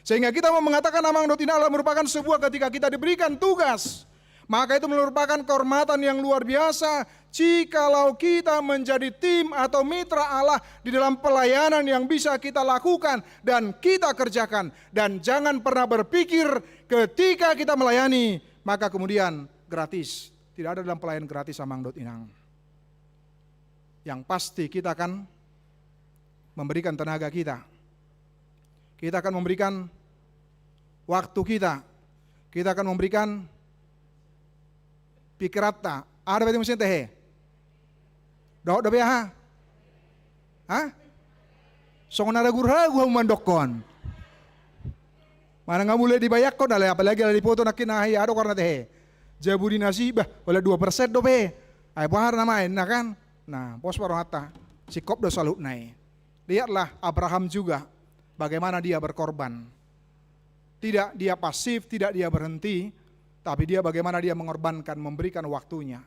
Sehingga kita mau mengatakan amang dotina Allah merupakan sebuah ketika kita diberikan tugas. Maka itu merupakan kehormatan yang luar biasa jikalau kita menjadi tim atau mitra Allah di dalam pelayanan yang bisa kita lakukan dan kita kerjakan. Dan jangan pernah berpikir ketika kita melayani maka kemudian gratis. Tidak ada dalam pelayanan gratis amang dot inang. Yang pasti kita akan memberikan tenaga kita. Kita akan memberikan waktu kita. Kita akan memberikan pikirata. Ada berarti mesin teh. Dok dobe ha. Hah? Song nara gurha gua mandokon. Mana nggak boleh dibayar kok dalay apalagi ada dipoto nak kinahi ado karena teh. Jabudi nasi bah oleh 2% dobe. Ay bahar namain nah kan. Nah, pos parahata si kop do salut nai. Lihatlah Abraham juga bagaimana dia berkorban. Tidak dia pasif, tidak dia berhenti, tapi dia bagaimana dia mengorbankan, memberikan waktunya,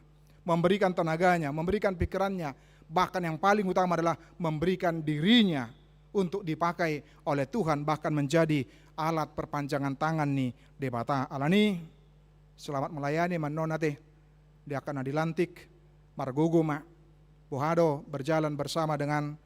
memberikan tenaganya, memberikan pikirannya, bahkan yang paling utama adalah memberikan dirinya untuk dipakai oleh Tuhan, bahkan menjadi alat perpanjangan tangan nih debata alani. Selamat melayani manonate, dia akan dilantik marguguma Bohado berjalan bersama dengan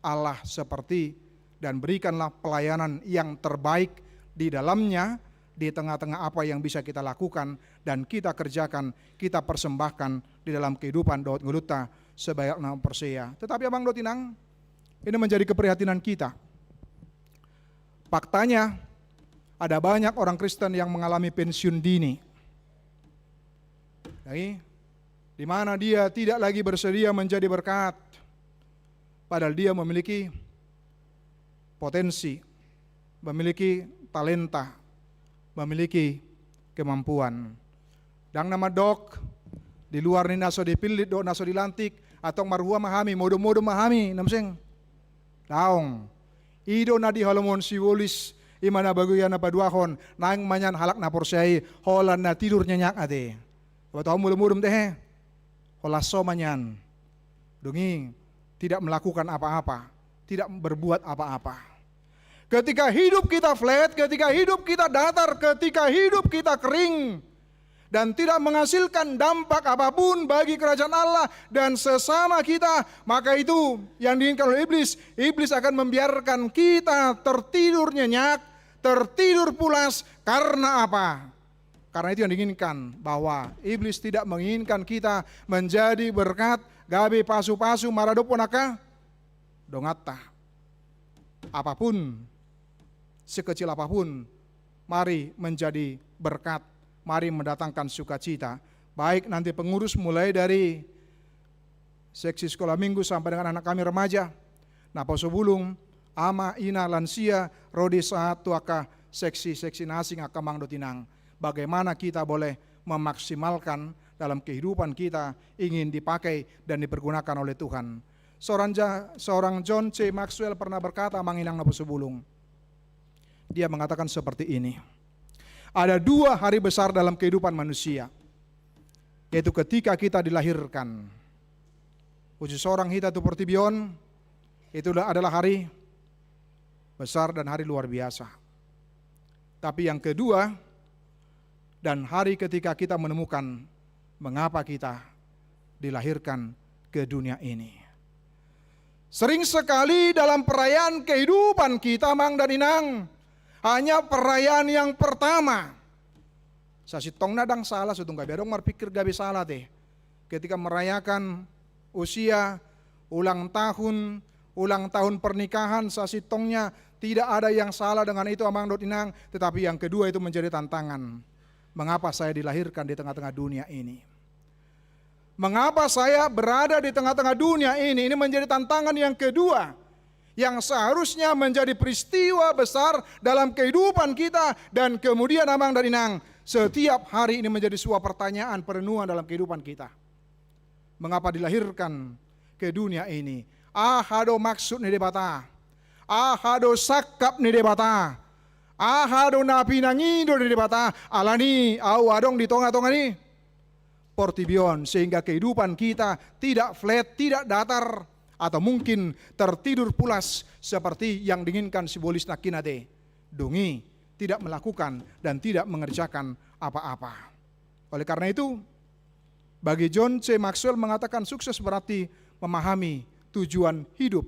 Allah seperti dan berikanlah pelayanan yang terbaik di dalamnya. Di tengah-tengah apa yang bisa kita lakukan dan kita kerjakan, kita persembahkan di dalam kehidupan Daud Nguluta sebaik nama Persea. Tetapi abang dotinang, ini menjadi keprihatinan kita. Faktanya ada banyak orang Kristen yang mengalami pensiun dini. Di mana dia tidak lagi bersedia menjadi berkat, padahal dia memiliki potensi, memiliki talenta, memiliki kemampuan. Dan nama dok di luar ni naso dipilih, dok naso dilantik atau marhua mahami, modo-modo mahami, namseng. Daong. Ido na di halomon siwolis imana baguyan na paduahon nang manyan halak na porsay holan na tidur nyanyak ate. Batau mulum-mulum teh. Holaso manyan. Dungi tidak melakukan apa-apa, tidak berbuat apa-apa. Ketika hidup kita flat, ketika hidup kita datar, ketika hidup kita kering dan tidak menghasilkan dampak apapun bagi kerajaan Allah dan sesama kita, maka itu yang diinginkan oleh iblis. Iblis akan membiarkan kita tertidur nyenyak, tertidur pulas. Karena apa? Karena itu yang diinginkan, bahwa iblis tidak menginginkan kita menjadi berkat, gabe pasu-pasu maradoponaka dongata. Apapun, sekecil apapun, mari menjadi berkat, mari mendatangkan sukacita. Baik nanti pengurus mulai dari seksi sekolah minggu sampai dengan anak kami remaja, naposo bulung, ama, ina, lansia, rodi saat tuaka, seksi-seksi nasing akamang dotinang. Bagaimana kita boleh memaksimalkan dalam kehidupan kita ingin dipakai dan dipergunakan oleh Tuhan. Seorang John C. Maxwell pernah berkata manginang naposo bulung. Dia mengatakan seperti ini. Ada 2 hari besar dalam kehidupan manusia, yaitu ketika kita dilahirkan. Uji seorang hita tu portibion, itu adalah hari besar dan hari luar biasa. Tapi yang kedua, dan hari ketika kita menemukan mengapa kita dilahirkan ke dunia ini. Sering sekali dalam perayaan kehidupan kita, mang dan inang, hanya perayaan yang pertama. Sasitong nadang salah sutung gabi adong marpikir gabi salah teh. Ketika merayakan usia ulang tahun pernikahan sasitongnya, tidak ada yang salah dengan itu amang dot inang, tetapi yang kedua itu menjadi tantangan. Mengapa saya dilahirkan di tengah-tengah dunia ini? Mengapa saya berada di tengah-tengah dunia ini? Ini menjadi tantangan yang kedua, yang seharusnya menjadi peristiwa besar dalam kehidupan kita. Dan kemudian amang dan inang, setiap hari ini menjadi sebuah pertanyaan perenungan dalam kehidupan kita. Mengapa dilahirkan ke dunia ini? Ahado maksud ni debata, ahado sakap ni debata, ahado napi nangido ni debata, alani au adong di tonga-tonga ni portibion, sehingga kehidupan kita tidak flat, tidak datar, atau mungkin tertidur pulas seperti yang diinginkan simbolis nakinade. Dungi tidak melakukan dan tidak mengerjakan apa-apa. Oleh karena itu, bagi John C. Maxwell mengatakan sukses berarti memahami tujuan hidup,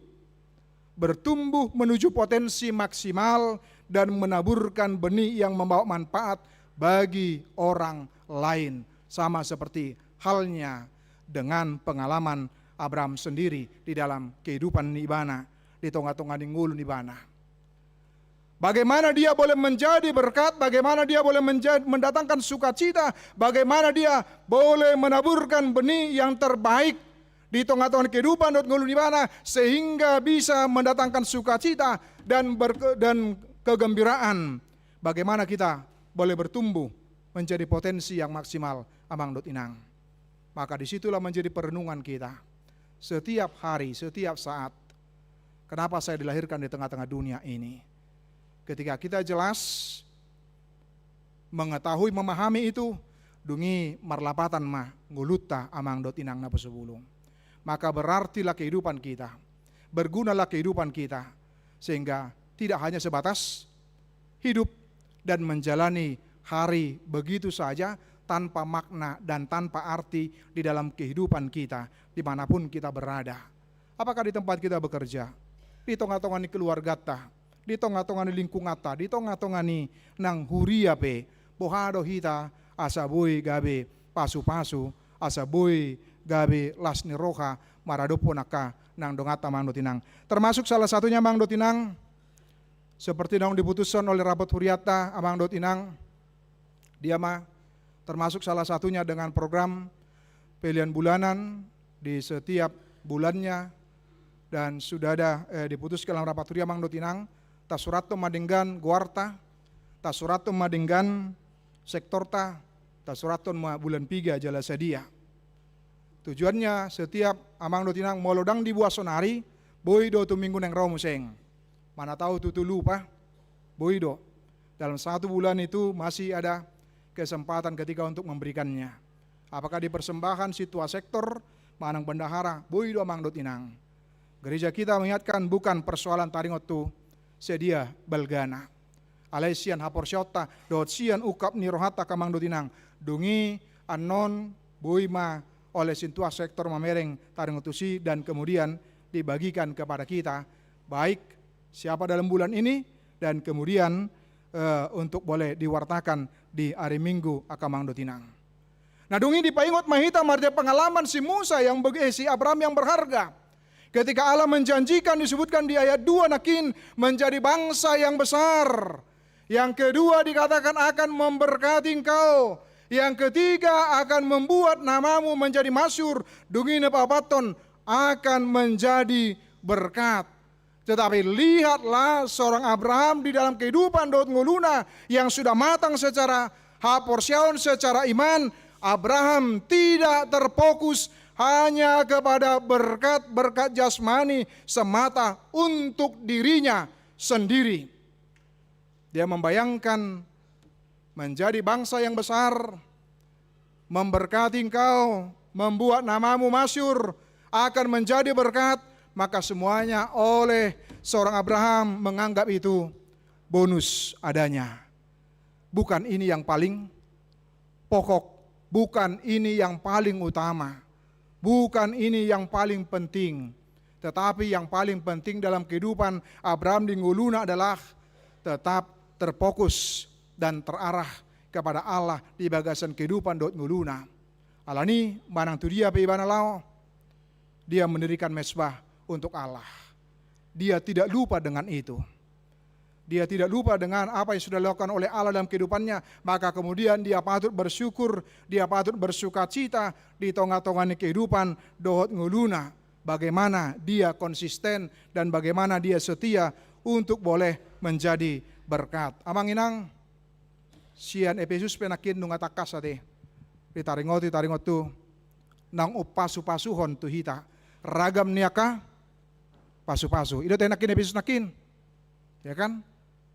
bertumbuh menuju potensi maksimal, dan menaburkan benih yang membawa manfaat bagi orang lain. Sama seperti halnya dengan pengalaman Abraham sendiri di dalam kehidupan nibana, di tongga-tongga ninggulu nibana. Bagaimana dia boleh menjadi berkat, bagaimana dia boleh mendatangkan sukacita, bagaimana dia boleh menaburkan benih yang terbaik di tongga-tongga kehidupan ninggulu nibana, sehingga bisa mendatangkan sukacita dan kegembiraan. Bagaimana kita boleh bertumbuh menjadi potensi yang maksimal amang dot inang. Maka disitulah menjadi perenungan kita setiap hari, setiap saat. Kenapa saya dilahirkan di tengah-tengah dunia ini? Ketika kita jelas mengetahui, memahami itu, dungi marlapatan mah nguluta amang dot inang napa sebulung. Maka berartilah kehidupan kita, bergunalah kehidupan kita, sehingga tidak hanya sebatas hidup dan menjalani hari begitu saja, tanpa makna dan tanpa arti di dalam kehidupan kita, dimanapun kita berada. Apakah di tempat kita bekerja, di tongga-tongga ni keluarga ta, di tongga-tongga ni lingkungan ta, di tongga-tongga ni nang huria pe, bohado hita asa boy gabe pasu-pasu, asa boy gabe las ni roha, maradopo naka nang dongata mang dotinang. Termasuk salah satunya mang dotinang, seperti yang diputuskan oleh rapat huriata amang dotinang, dia mah termasuk salah satunya dengan program pilihan bulanan di setiap bulannya, dan sudah ada diputuskan dalam rapat huria mang dotinang, tasurato madenggan guarta, tasurato madenggan sektorta, tasurato bulan piga jala sedia. Tujuannya setiap amang dotinang molodang di buah sonari, boido tu minggu neng romuseng. Mana tahu tutu lupa, boido. Dalam 1 bulan itu masih ada kesempatan ketika untuk memberikannya. Apakah dipersembahkan situa sektor, manang bendahara, boido amang dot inang. Gereja kita mengingatkan bukan persoalan taringot tu sedia belgana. Alaisian hapor syota, dot sian ukap nirohata kamang dot inang. Dungi anon boima oleh situa sektor mamereng taringot tu si, dan kemudian dibagikan kepada kita, baik siapa dalam bulan ini, dan kemudian untuk boleh diwartakan di hari Minggu akamang dotinang. Nah dungi dipaingot mahita marja pengalaman si Musa yang si Abraham yang berharga. Ketika Allah menjanjikan, disebutkan di ayat 2 nakin, menjadi bangsa yang besar. Yang kedua dikatakan akan memberkati engkau. Yang ketiga akan membuat namamu menjadi masyhur. Dungi nepapaton akan menjadi berkat. Tetapi lihatlah seorang Abraham di dalam kehidupan dot nguluna yang sudah matang secara haporsion, secara iman. Abraham tidak terfokus hanya kepada berkat-berkat jasmani semata untuk dirinya sendiri. Dia membayangkan menjadi bangsa yang besar, memberkati engkau, membuat namamu masyhur, akan menjadi berkat. Maka semuanya oleh seorang Abraham menganggap itu bonus adanya. Bukan ini yang paling pokok, bukan ini yang paling utama, bukan ini yang paling penting. Tetapi yang paling penting dalam kehidupan Abraham di nguluna adalah tetap terfokus dan terarah kepada Allah di bagasan kehidupan dot nguluna. Alani manang tu dia pe ibana lao. Dia mendirikan mesbah untuk Allah. Dia tidak lupa dengan itu. Dia tidak lupa dengan apa yang sudah dilakukan oleh Allah dalam kehidupannya. Maka kemudian dia patut bersyukur, dia patut bersukacita di tengah-tengah kehidupan dohot nguluna. Bagaimana dia konsisten dan bagaimana dia setia untuk boleh menjadi berkat. Amang inang, sian Efesus penakin nungatakas ate. Ditaringot tu nang upasu-pasuhon tu hita. Ragam niaka pasu-pasu. Itu tenakin Efesus nakin. Ya kan?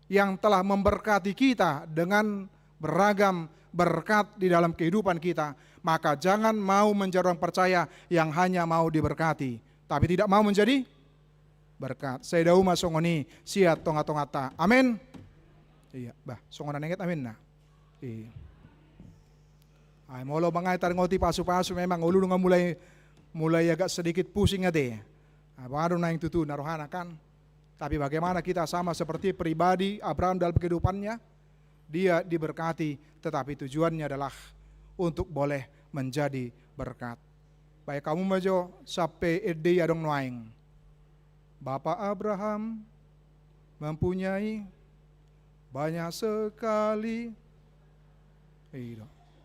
Yang telah memberkati kita dengan beragam berkat di dalam kehidupan kita, maka jangan mau menjadi orang percaya yang hanya mau diberkati, tapi tidak mau menjadi berkat. Saya dauma songoni siat tonga-tongata. Amin. Iya, bah, songonan nenget amin nah. Iya. Ay molo bangay ngoti pasu-pasu memang ulu nga mulai agak sedikit pusing ade. Baru na yang tutu narohana kan. Tapi bagaimana kita sama seperti pribadi Abraham dalam kehidupannya, dia diberkati, tetapi tujuannya adalah untuk boleh menjadi berkat. Baik kamu majo sampai ede adong noaing. Bapak Abraham mempunyai banyak sekali.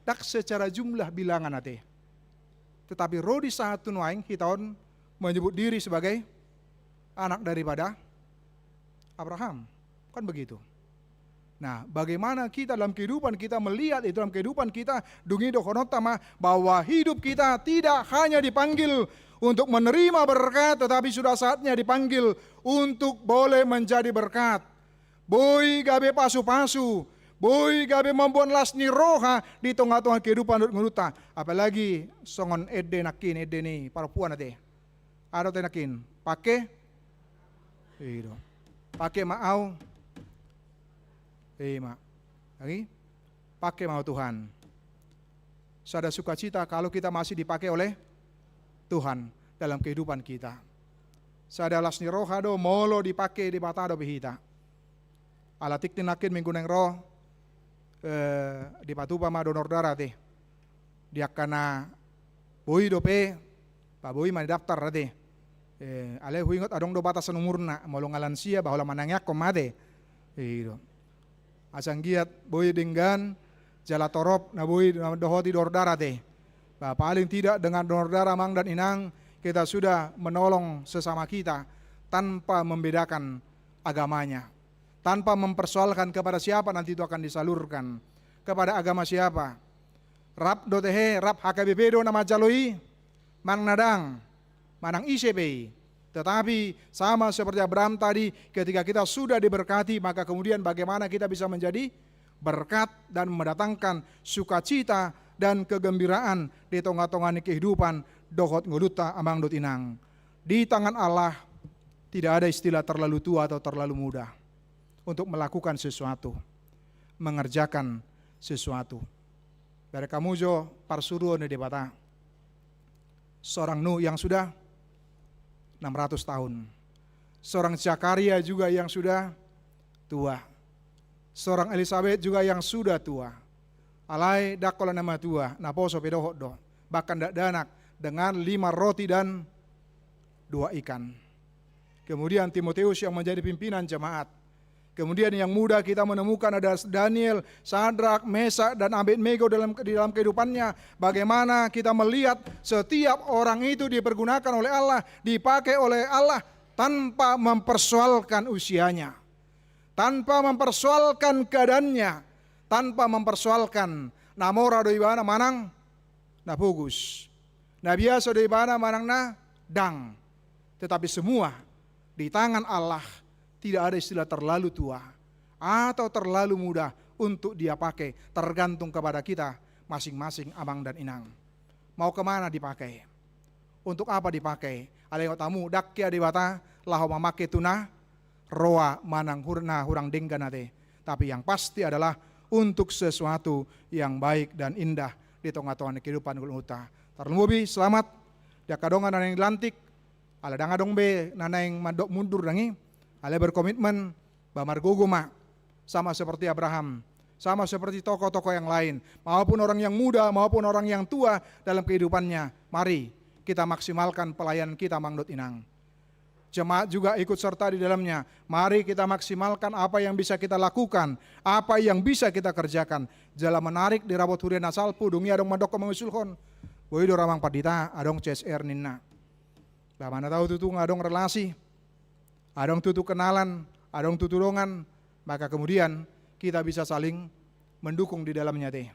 Tak secara jumlah bilangan ate. Tetapi Rodi satu noaing hiton menyebut diri sebagai anak daripada Abraham, kan begitu. Nah, bagaimana kita dalam kehidupan kita melihat itu dalam kehidupan kita dungi dokonotama bahwa hidup kita tidak hanya dipanggil untuk menerima berkat, tetapi sudah saatnya dipanggil untuk boleh menjadi berkat. Boy gabe pasu-pasu, boy gabe membuat lasni roha di tengah-tengah kehidupan nguruta. Apalagi songon ede nakin ede nih parapuan ade. Ada tenakin pakai itu. Pakai mau, mak, lagi, pakai mau Tuhan. Sada sukacita kalau kita masih dipakai oleh Tuhan dalam kehidupan kita. Sada lasni rohado molo dipakai di batado bihita. Alatik tinakin mingguneng roh di patupa ma donor darah teh. Dia kana boi dope, pak boi mah daftar teh. Ale huingot adong do batasan umurna molong alansia bahwa manangyak komade itu asang giat boy denggan jala torop na boy dohoti donor darah teh paling tidak dengan donor darah mang dan inang kita sudah menolong sesama kita tanpa membedakan agamanya, tanpa mempersoalkan kepada siapa nanti itu akan disalurkan, kepada agama siapa. Rap dotehe rap HKBP do nama jaloi mang nadang manang ICP. Tetapi sama seperti Abraham tadi, ketika kita sudah diberkati, maka kemudian bagaimana kita bisa menjadi berkat dan mendatangkan sukacita dan kegembiraan di tengah-tengah kehidupan dohot nguluta amang dot inang. Di tangan Allah tidak ada istilah terlalu tua atau terlalu muda untuk melakukan sesuatu, mengerjakan sesuatu. Dari kamu jo parsuruh di debata seorang Nuh yang sudah 600 tahun. Seorang Zakaria juga yang sudah tua. Seorang Elizabeth juga yang sudah tua. Alai dakola nama tua, naposo pedohok do. Bahkan dak danak dengan 5 roti dan 2 ikan. Kemudian Timoteus yang menjadi pimpinan jemaat. Kemudian yang muda kita menemukan ada Daniel, Sadrak, Mesak dan Abednego di dalam kehidupannya. Bagaimana kita melihat setiap orang itu dipergunakan oleh Allah, dipakai oleh Allah tanpa mempersoalkan usianya, tanpa mempersoalkan keadaannya, tanpa mempersoalkan namora do ibana manang na pugus, na biasa do ibana manang na dang. Tetapi semua di tangan Allah. Tidak ada istilah terlalu tua atau terlalu muda untuk dia pakai, tergantung kepada kita masing-masing abang dan inang. Mau kemana dipakai? Untuk apa dipakai? Ada yang tamu dakya dewata laho mamake tuna roa manang hurna hurang dengganate. Tapi yang pasti adalah untuk sesuatu yang baik dan indah di tengah-tengah kehidupan guluta. Terlebih selamat dia kadongan nanang lantik, ala dangadong be nanang mandok mundur dangi. Ale berkomitmen bamargogo ma sama seperti Abraham. sama seperti tokoh-tokoh yang lain, maupun orang yang muda, maupun orang yang tua dalam kehidupannya. Mari kita maksimalkan pelayanan kita Mangdot Inang. Jemaat juga ikut serta di dalamnya. Mari kita maksimalkan apa yang bisa kita lakukan, apa yang bisa kita kerjakan. Jala menarik di rabot hurian asalpu, dungi adong madok mengusulhon. Boy do ramang padita, adong CSR ninna. Bagaimana tahu tutu ngadong relasi, adong tutu kenalan, adong tutu dongan, maka kemudian kita bisa saling mendukung di dalamnya teh.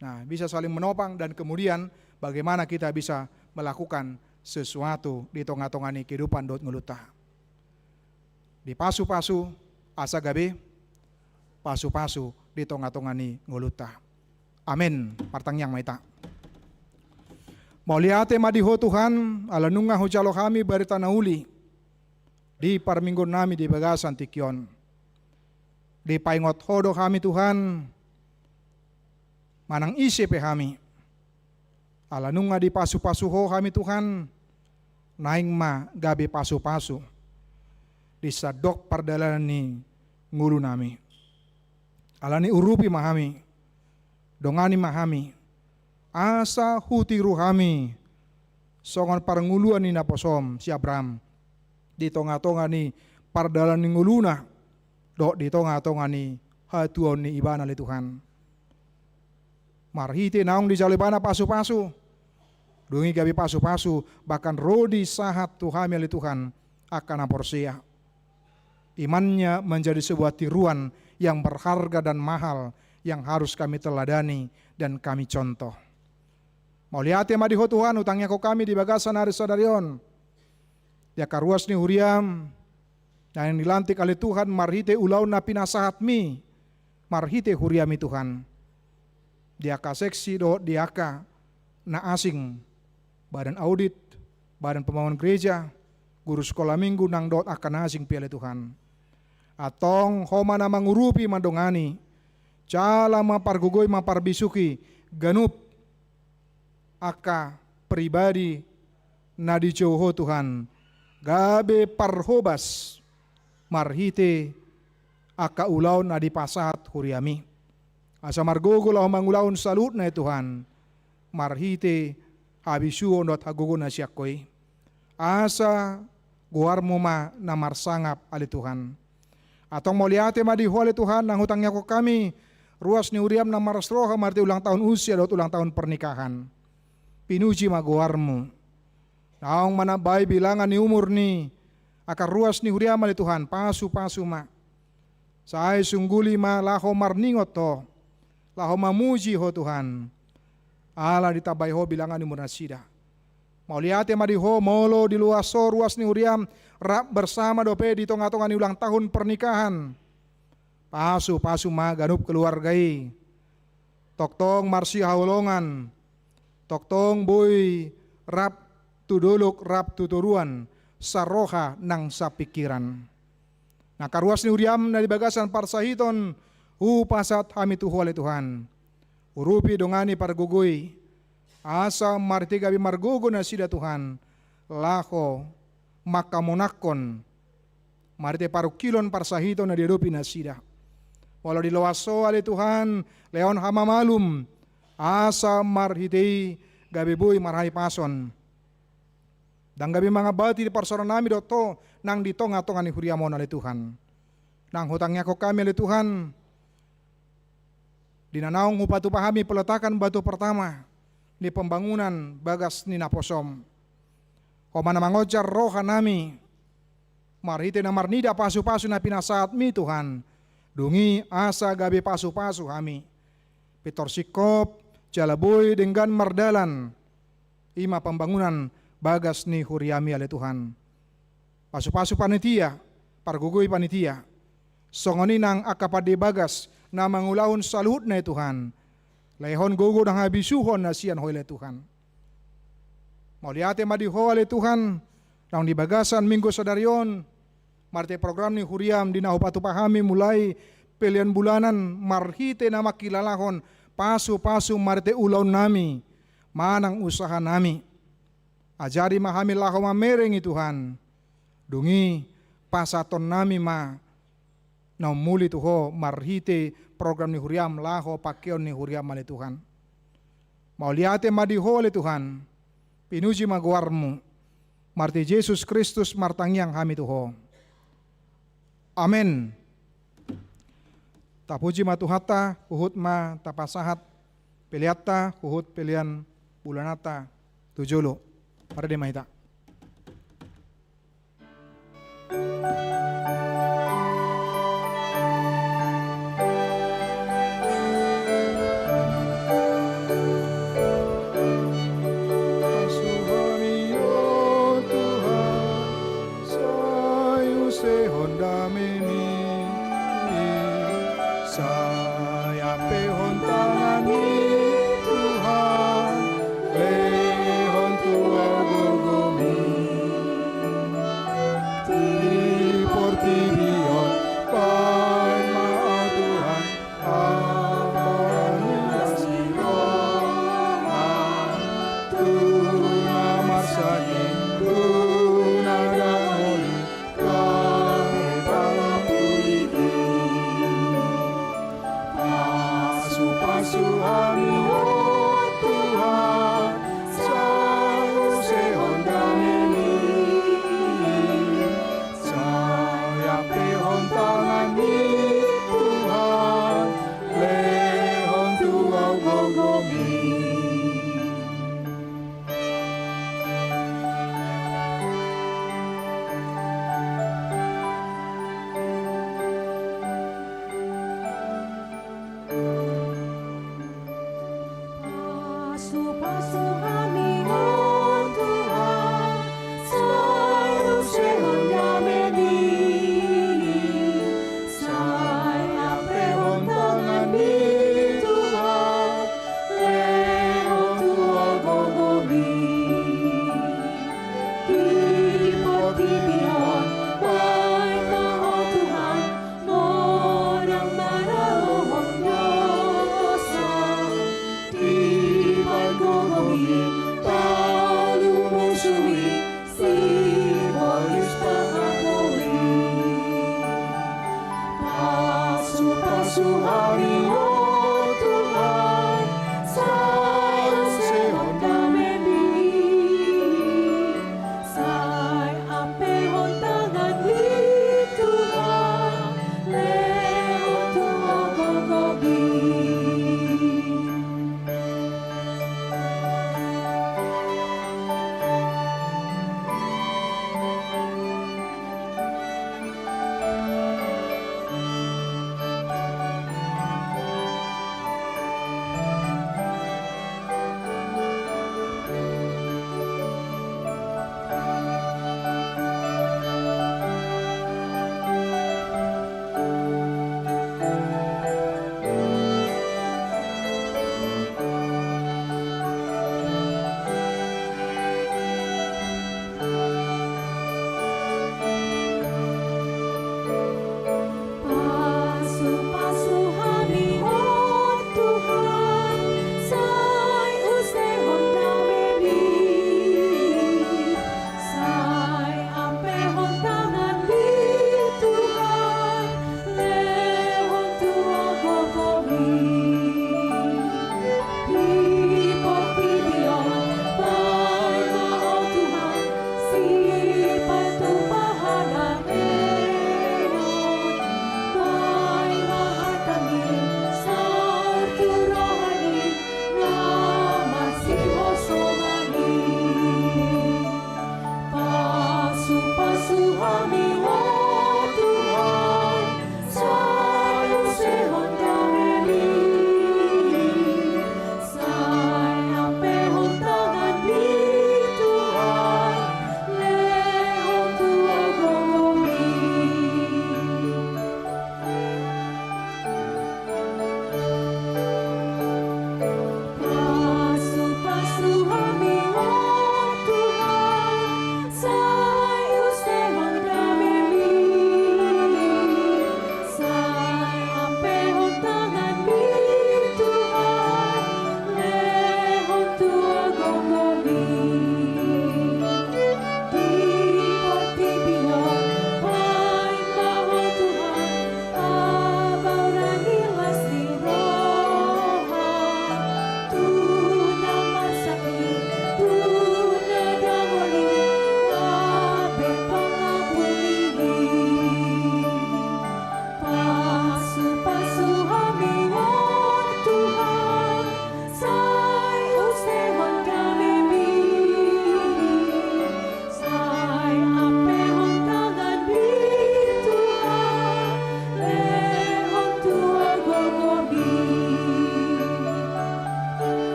Nah, bisa saling menopang dan kemudian bagaimana kita bisa melakukan sesuatu di tengah-tengah kehidupan dot ngeluta. Di pasu-pasu asa gabe, pasu-pasu di tengah-tengah ngeluta. Amin. Partang yang maita. Mauliate madiho Tuhan, ala nunga hujalo kami barita nauli di parminggon nami di bagasan tikyon. Di paingot hodo kami Tuhan, manang isi pe kami. Ala nunga di pasu-pasu ho kami Tuhan, naing ma gabi pasu-pasu di sadok pardalanan ni ngulu nami. Ala ni urupi mahami, dongani mahami, asa huti ruhami, songon paranguluan ni naposom si Abraham, di tonga-tonga ni pardalan ni nguluna, dok di tonga-tonga ni hatuan ni ibana li Tuhan. Marhiti naong di jalibana pasu-pasu, dungi gabi pasu-pasu, bahkan rodi sahat Tuhan milik Tuhan akan aporsia. Imannya menjadi sebuah tiruan yang berharga dan mahal yang harus kami teladani dan kami contoh. Mauliate madiho Tuhan, utangnya kau kami di bagasan hari sadarion. Ya karuas ni huriam, yang dilantik oleh Tuhan, marhite ulau na pinasahat mi, marhite huriami Tuhan. Dia kaseksi do diaka na asing, badan audit, badan pembangunan gereja, guru sekolah minggu nang dot akan asing pilih Tuhan. Atong homa na mangurupi mandongani, cala mapargugoi maparbisuki, ganup aka pribadi na dijoho Tuhan, gabe parhobas, marhite aka ulaw na dipasat huriami. Asa margogo lao mangulaon salut na Tuhan, marhite habisuo dot hagogo na siyakoy. Asa guarmo ma na marsangap ali Tuhan. Atong moliate madiho ali Tuhan, nang hutangnya ko kami, ruas ni uriam na marasroha marti ulang tahun usia dot ulang tahun pernikahan. Pinuji maguarmo. Naong manabay bilangan ni umur ni, akar ruas ni uriam ali Tuhan, pasu-pasu ma. Saay sungguli ma laho marningot to, laho mamuji ho Tuhan. Ala ditabay ho bilangan ni murnasida. Mauliate madiho molo di luaso ruas ni uriam rap bersama dope di tonga-tonga ni ulang tahun pernikahan. Pasu-pasu ma ganup keluargai. Toktong marsi haulongan. Toktong boy rap tuduluk rap tuturuan saroha nang sapikiran. Nah karuas ni uriam na di bagasan parsahiton upasat hami tuho ali Tuhan. Urupi dongani pargugoy, asa marti gabi margugo na sida Tuhan, laho makamonakon, marti parukilon parsahiton na dirupi na sida. Walau di lawaso ali Tuhan, leon hamamalum, asa marhitei gabi buy marhay pason. Dan gabi mga bati di parsoran nami doto, nang di tonga-tonga ni huriamon ali Tuhan. Nang hutangnya ko kami ali Tuhan, dinanaong upatu pahami peletakan batu pertama di pembangunan bagas ni naposom. Komana mangojar roha nami, marhite na marnida pasu-pasu na pinasaat mi Tuhan, dungi asa gabi pasu-pasu kami. Pitor sikop, jalaboy dengan mardalan, ima pembangunan bagas ni huriami ale Tuhan. Pasu-pasu panitia, pargugoy panitia, songoninang akapade bagas, na mangulahon salut na Tuhan. Lehon gogo ng habisuhon na siyan hoy le Tuhan. Mauliate madiho ale Tuhan, nang dibagasan minggu sadarion, marte program ni huriam dinahupatu pahami mulai pilihan bulanan marhite na makilalahon pasu-pasu marte ulaw nami, manang usaha nami. Ajari mahami laho mamereng Tuhan, dungi pasaton nami ma, na muli tuho marhite program ni huriam laho pakeon ni huriam mali Tuhan. Mau liate madiho le Tuhan, pinuji maguarmu, marti Yesus Kristus martangyang kami tuho. Amen. Tapuji matuhata, uhut ma tapasahat, peliata, uhut pelian bulanata, tujulu. Para di mahita. Saya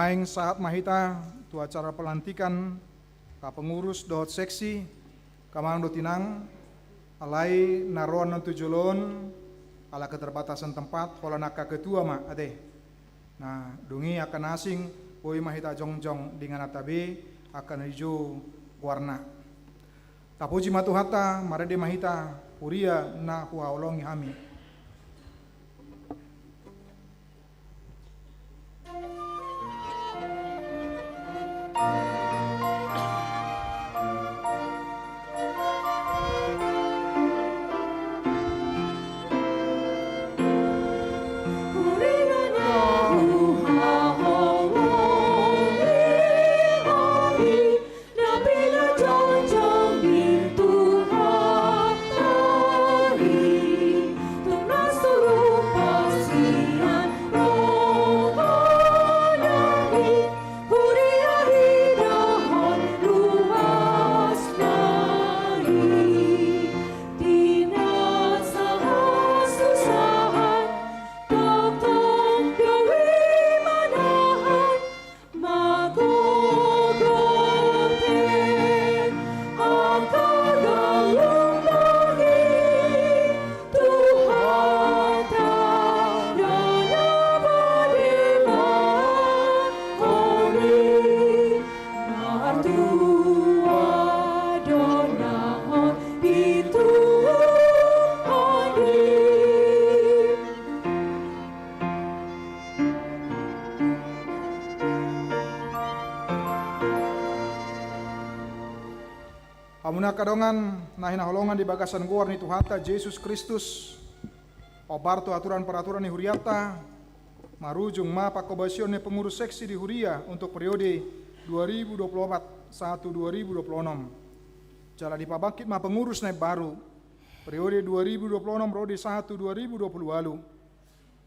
Maing saat mahita tu acara pelantikan ka pengurus dot seksi kamang do tinang alai naruan nantu jolon ala keterbatasan tempat hola naka ketua ma ade. Nah, dungi akan asing poi mahita jongjong dengan atabe akan hijau warna. Tapuji matuhata marade mahita puria na huaolongi hami. Amuna kadongan nahina holongan di bagasan guar ni Tuhata Yesus Kristus obarto aturan peraturan ni huriata marujung ma pakobasion ni pengurus seksi di Huria untuk periode 2024 2026. Jala dipabakit ma pengurus naik baru periode 2026 periode 1 2020 lalu.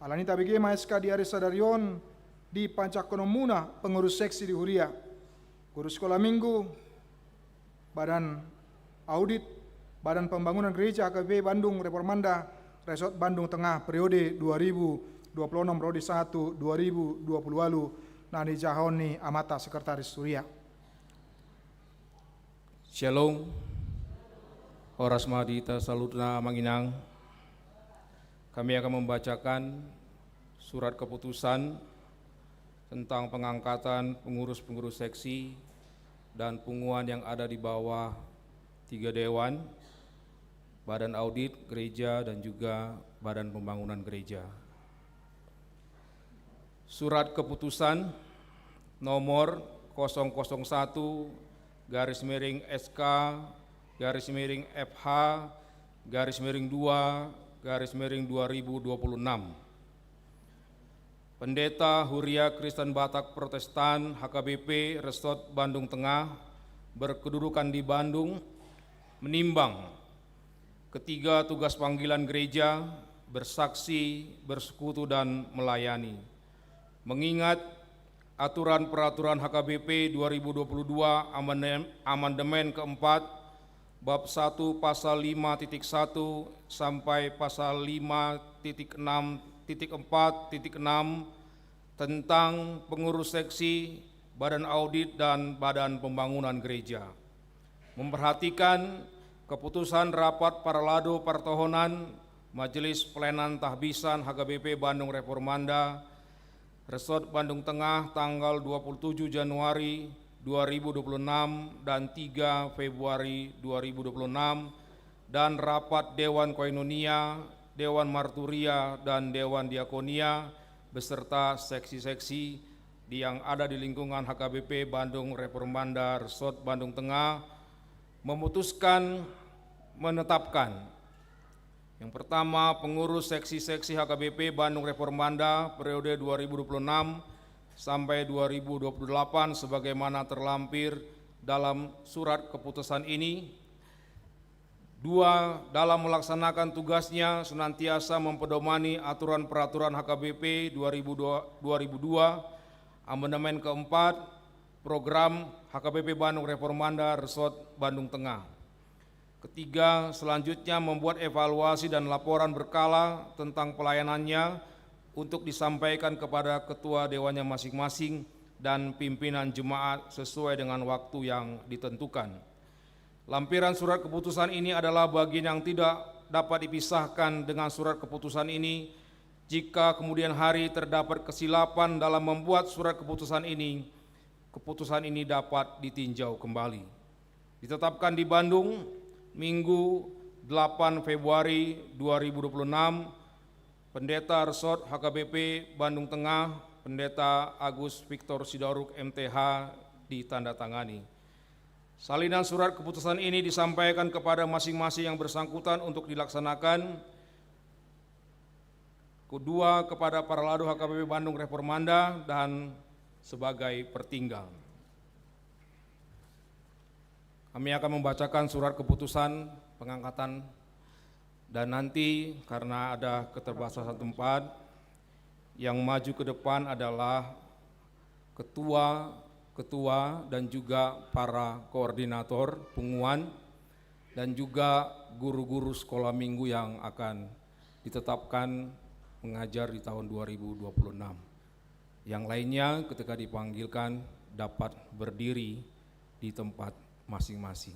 Alani tabege ma SK di Aris Sadarion di Pancakonomuna pengurus seksi di Huria. Guru sekolah minggu, Badan Audit, Badan Pembangunan Gereja HKBP Bandung Reformanda, Resort Bandung Tengah periode 2026 periode 1 2020 lalu. Nani Jahoni Amata Sekretaris Surya. Shalom. Horas Madita Salutna Manginang. Kami akan membacakan surat keputusan tentang pengangkatan pengurus-pengurus seksi dan punguan yang ada di bawah 3 dewan, Badan Audit Gereja dan juga Badan Pembangunan Gereja. Surat keputusan nomor 001-SK-FH-2-2026. Pendeta Huria Kristen Batak Protestan HKBP Resort Bandung Tengah berkedudukan di Bandung menimbang ketiga tugas panggilan gereja, bersaksi, bersekutu dan melayani. Mengingat aturan peraturan HKBP 2022 amandemen keempat bab 1 pasal 5.1 sampai pasal 5.6.4.6 tentang pengurus seksi, Badan Audit dan Badan Pembangunan Gereja. Memperhatikan keputusan rapat Paralado Partohonan Majelis Pelayanan Tahbisan HKBP Bandung Reformanda Resort Bandung Tengah tanggal 27 Januari 2026 dan 3 Februari 2026 dan rapat Dewan Koinonia, Dewan Marturia dan Dewan Diakonia beserta seksi-seksi yang ada di lingkungan HKBP Bandung Reformanda Resort Bandung Tengah memutuskan menetapkan yang pertama pengurus seksi-seksi HKBP Bandung Reformanda periode 2026 sampai 2028 sebagaimana terlampir dalam surat keputusan ini. 2. Dalam melaksanakan tugasnya senantiasa mempedomani aturan peraturan HKBP 2002 amandemen keempat program HKBP Bandung Reformanda Resort Bandung Tengah. Ketiga, selanjutnya membuat evaluasi dan laporan berkala tentang pelayanannya untuk disampaikan kepada ketua dewannya masing-masing dan pimpinan jemaat sesuai dengan waktu yang ditentukan. Lampiran surat keputusan ini adalah bagian yang tidak dapat dipisahkan dengan surat keputusan ini. Jika kemudian hari terdapat kesilapan dalam membuat surat keputusan ini dapat ditinjau kembali. Ditetapkan di Bandung, Minggu 8 Februari 2026, Pendeta Resort HKBP Bandung Tengah, Pendeta Agus Victor Sidaruk MTH ditandatangani. Salinan surat keputusan ini disampaikan kepada masing-masing yang bersangkutan untuk dilaksanakan. Kedua, kepada para ladu HKBP Bandung Reformanda dan sebagai pertinggal. Kami akan membacakan surat keputusan pengangkatan dan nanti karena ada keterbatasan tempat, yang maju ke depan adalah ketua dan juga para koordinator pengumuman dan juga guru-guru sekolah minggu yang akan ditetapkan mengajar di tahun 2026. Yang lainnya ketika dipanggilkan dapat berdiri di tempat masing-masing.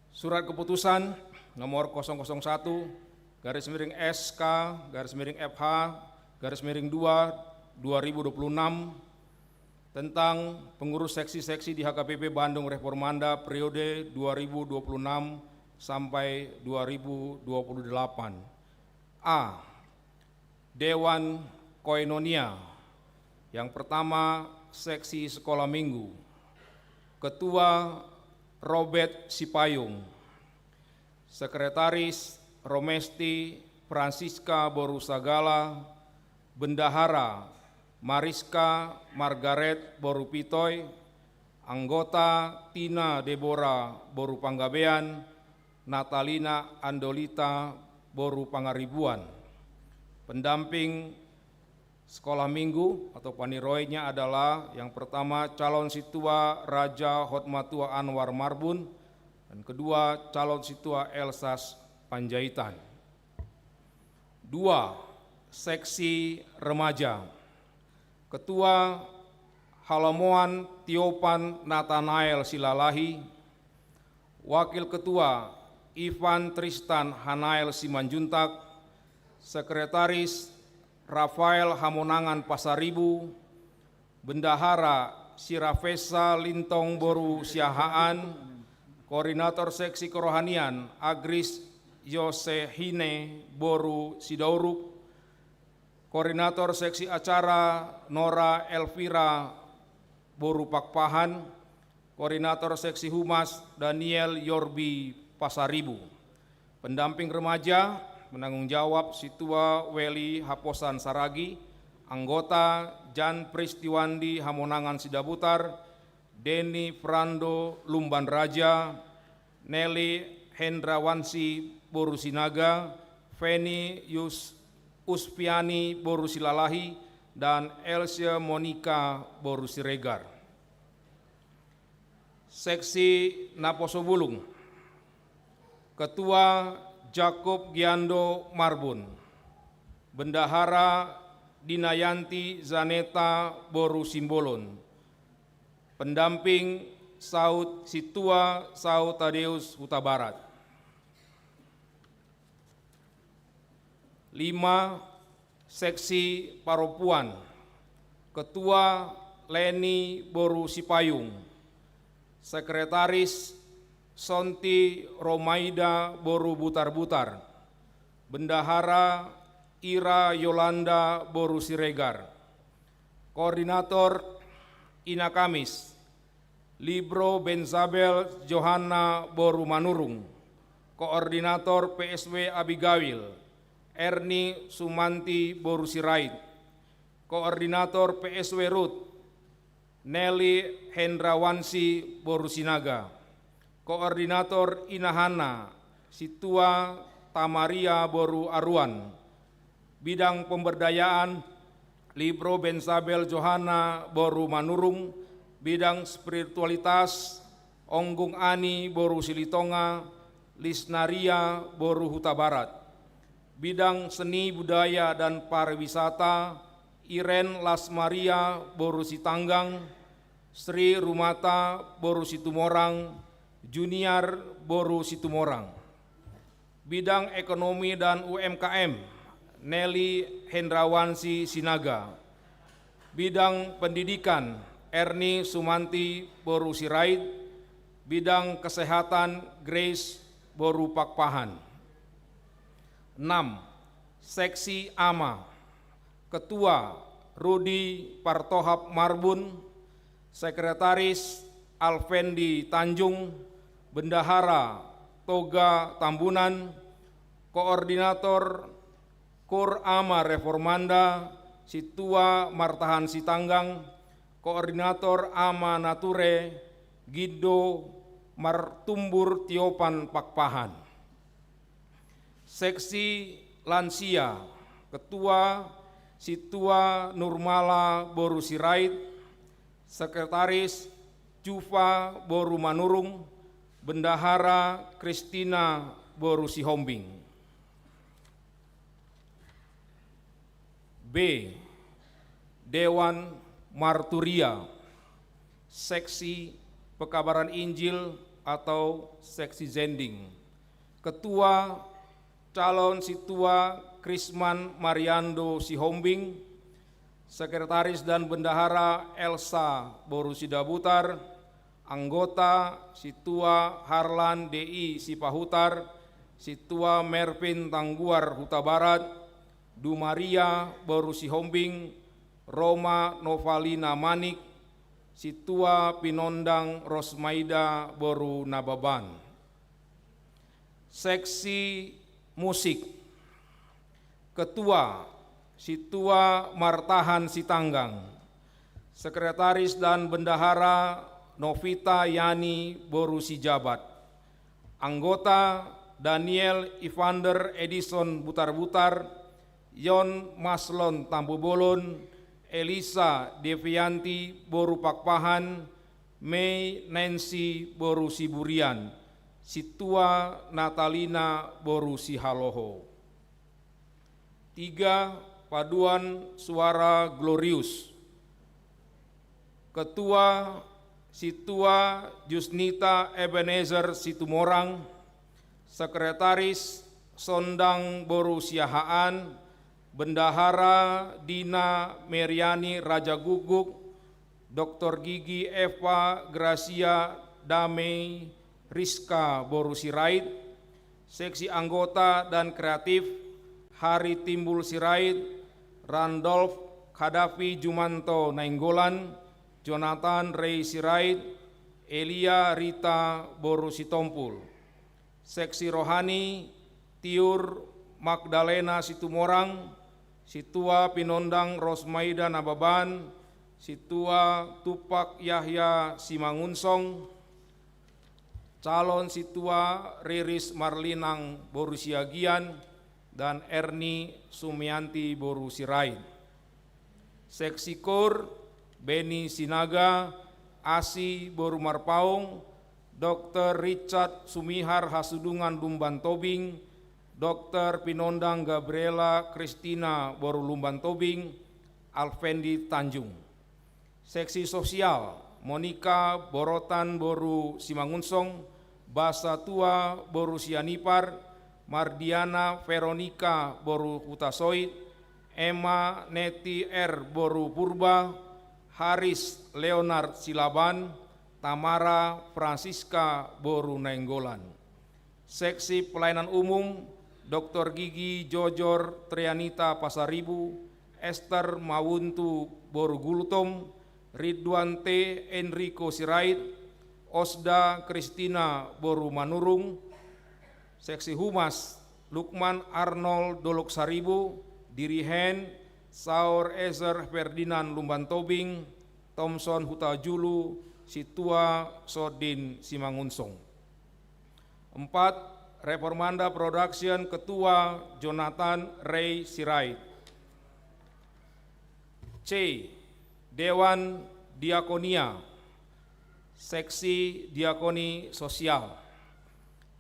Surat keputusan nomor 001-SK-FH-2 tentang pengurus seksi-seksi di HKBP Bandung Reformanda periode 2026 sampai 2028. A. Dewan Koinonia. Yang pertama, seksi sekolah minggu. Ketua Robert Sipayung. Sekretaris Romesti Francisca Borusagala. Bendahara Mariska Margaret Borupitoy. Anggota Tina Deborah Borupanggabean. Natalina Andolita Boru Pangaribuan. Pendamping sekolah minggu atau paniroinya adalah yang pertama calon situa Raja Hotmatua Anwar Marbun dan kedua calon situa Elsas Panjaitan. 2. Seksi remaja. Ketua Halamoan Tiopan Nathanael Silalahi. Wakil Ketua Ivan Tristan Hanael Simanjuntak, Sekretaris Rafael Hamonangan Pasaribu, Bendahara Sirafesa Lintong Boru Siahaan, Koordinator Seksi Kerohanian Agris Yosehine Boru Sidauruk, Koordinator Seksi Acara Nora Elvira Boru Pakpahan, Koordinator Seksi Humas Daniel Yorbi Pasaribu. Pendamping remaja menanggung jawab Situa Weli Haposan Saragi, anggota Jan Pristiwandi Hamonangan Sidabutar, Deni Frando Lumban Raja, Nelly Hendrawansi Borusinaga, Feni Uspiani Borusilalahi, dan Elsia Monica Borusiregar. Seksi Naposobulung. Ketua Jakob Giando Marbun, Bendahara Dinayanti Zaneta Boru Simbolon, pendamping Saud Situa Saud Tadeus Huta Barat. 5. Seksi Paropuan, Ketua Leni Boru Sipayung, Sekretaris Sonti Romaida Boru Butar-Butar, Bendahara Ira Yolanda Boru Siregar, Koordinator Ina Kamis, Libro Benzabel Johanna Boru Manurung, Koordinator PSW Abigail, Erni Sumanti Boru Sirait, Koordinator PSW Rut, Nelly Hendrawansi Boru Sinaga, Koordinator Inahana Situa Tamaria Boru Aruan, Bidang Pemberdayaan Libro Benzabel Johanna Boru Manurung, Bidang Spiritualitas Onggung Ani Boru Silitonga, Lisnaria Boru Huta Barat, Bidang Seni Budaya dan Pariwisata Iren Lasmaria Boru Sitanggang, Sri Rumata Boru Situmorang, Junior Boru Situmorang. Bidang Ekonomi dan UMKM, Nelly Hendrawansi Sinaga. Bidang Pendidikan, Erni Sumanti Boru Sirait. Bidang Kesehatan, Grace Boru Pakpahan. 6. Seksi AMA, Ketua Rudi Partohap Marbun, Sekretaris Alfendi Tanjung, Bendahara Toga Tambunan, Koordinator Kur AMA Reformanda, Situa Martahan Sitanggang, Koordinator AMA Nature, Gido Martumbur Tiopan Pakpahan. Seksi Lansia, Ketua Situa Nurmala Boru Sirait, Sekretaris Jufa Boru Manurung, Bendahara Kristina Boru Sihombing. B. Dewan Marturia, Seksi Pekabaran Injil atau Seksi Zending. Ketua Calon Situa Krisman Mariando Sihombing, Sekretaris dan Bendahara Elsa Boru Sidabutar, anggota Situa Harlan DI Sipahutar, Situa Mervin Tangguar Huta Barat, Dumaria Boru Sihombing, Roma Novalina Manik, Situa Pinondang Rosmaida Boru Nababan. Seksi Musik, Ketua Situa Martahan Sitanggang, Sekretaris dan Bendahara Novita Yani Boru Sijabat, anggota Daniel Evander Edison Butar-Butar, Yon Maslon Tambubolon, Elisa Devianti Boru Pakpahan, Mei Nancy Boru Siburian, Situa Natalina Boru Sihaloho. 3. Paduan Suara Glorius, Ketua Situa Jusnita Ebenezer Situmorang, Sekretaris Sondang Boru Siahaan, Bendahara Dina Meriani Raja Guguk, Dr. Gigi Eva Gracia Damei Rizka Boru Sirait, Seksi Anggota dan Kreatif Hari Timbul Sirait, Randolph Khadafi Jumanto Nainggolan, Jonathan Ray Sirait, Elia Rita Boru Sitompul. Seksi Rohani Tiur Magdalena Situmorang, Situa Pinondang Rosmaida Nababan, Situa Tupak Yahya Simangunsong, calon Situa Riris Marlinang Boru Siagian, dan Erni Sumianti Boru Sirait. Seksi Kur Beni Sinaga, Asi Boru Marpaung, Dr. Richard Sumihar Hasudungan Lumban Tobing, Dr. Pinondang Gabriela Kristina Boru Lumban Tobing, Alfendi Tanjung. Seksi Sosial Monika Borotan Boru Simangunsong, Basa Tua Boru Sianipar, Mardiana Veronica Boru Hutasoid, Emma Neti R Boru Purba, Haris Leonard Silaban, Tamara Francisca Boru Nainggolan. Seksi Pelayanan Umum Dr. Gigi Jojor Trianita Pasaribu, Esther Mawuntu Boru Gulutom, Ridwan T. Enrico Sirait, Osda Kristina Boru Manurung. Seksi Humas Lukman Arnold Dolok Saribu, Dirihen Saur Ezer Ferdinand Lumban Tobing, Thomson Hutajulu, Situa Sodin Simangunsong. 4. Reformanda Production Ketua Jonathan Ray Sirait. C. Dewan Diakonia, Seksi Diakoni Sosial,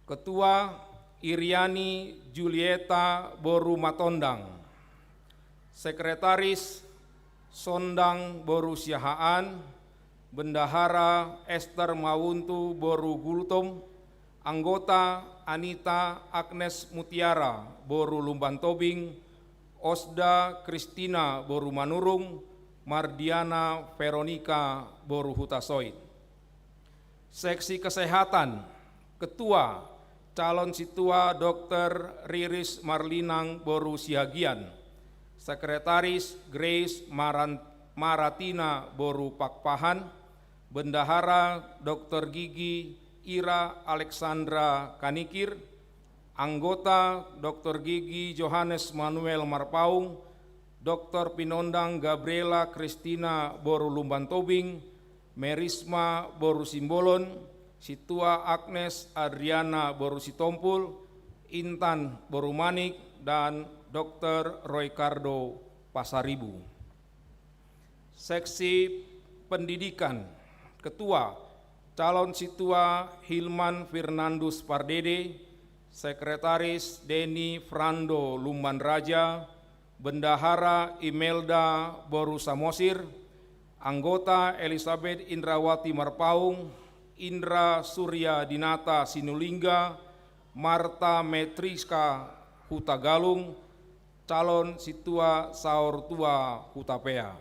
Ketua Iriani Julieta Boru Matondang, Sekretaris Sondang Boru Siahaan, Bendahara Esther Mawuntu Boru Gultom, anggota Anita Agnes Mutiara Boru Lumban Tobing, Osda Kristina Boru Manurung, Mardiana Veronica Boru Hutasoid. Seksi Kesehatan, Ketua Calon Situa Dr. Riris Marlinang Boru Siagian, Sekretaris Grace Maratina Boru Pakpahan, Bendahara Dr. Gigi Ira Alexandra Kanikir, anggota Dr. Gigi Johannes Manuel Marpaung, Dr. Pinondang Gabriela Kristina Boru Lumban Tobing, Merisma Boru Simbolon, Situa Agnes Adriana Boru Sitompul, Intan Boru Manik, dan Dr. Roy Cardo Pasaribu. Seksi Pendidikan, Ketua Calon Situa Hilman Fernandus Pardede, Sekretaris Deni Frando Lumban Raja, Bendahara Imelda Boru Samosir, anggota Elizabeth Indrawati Marpaung, Indra Surya Dinata Sinulingga, Marta Metriska Hutagalung, calon Situa Saur Tua Hutapea.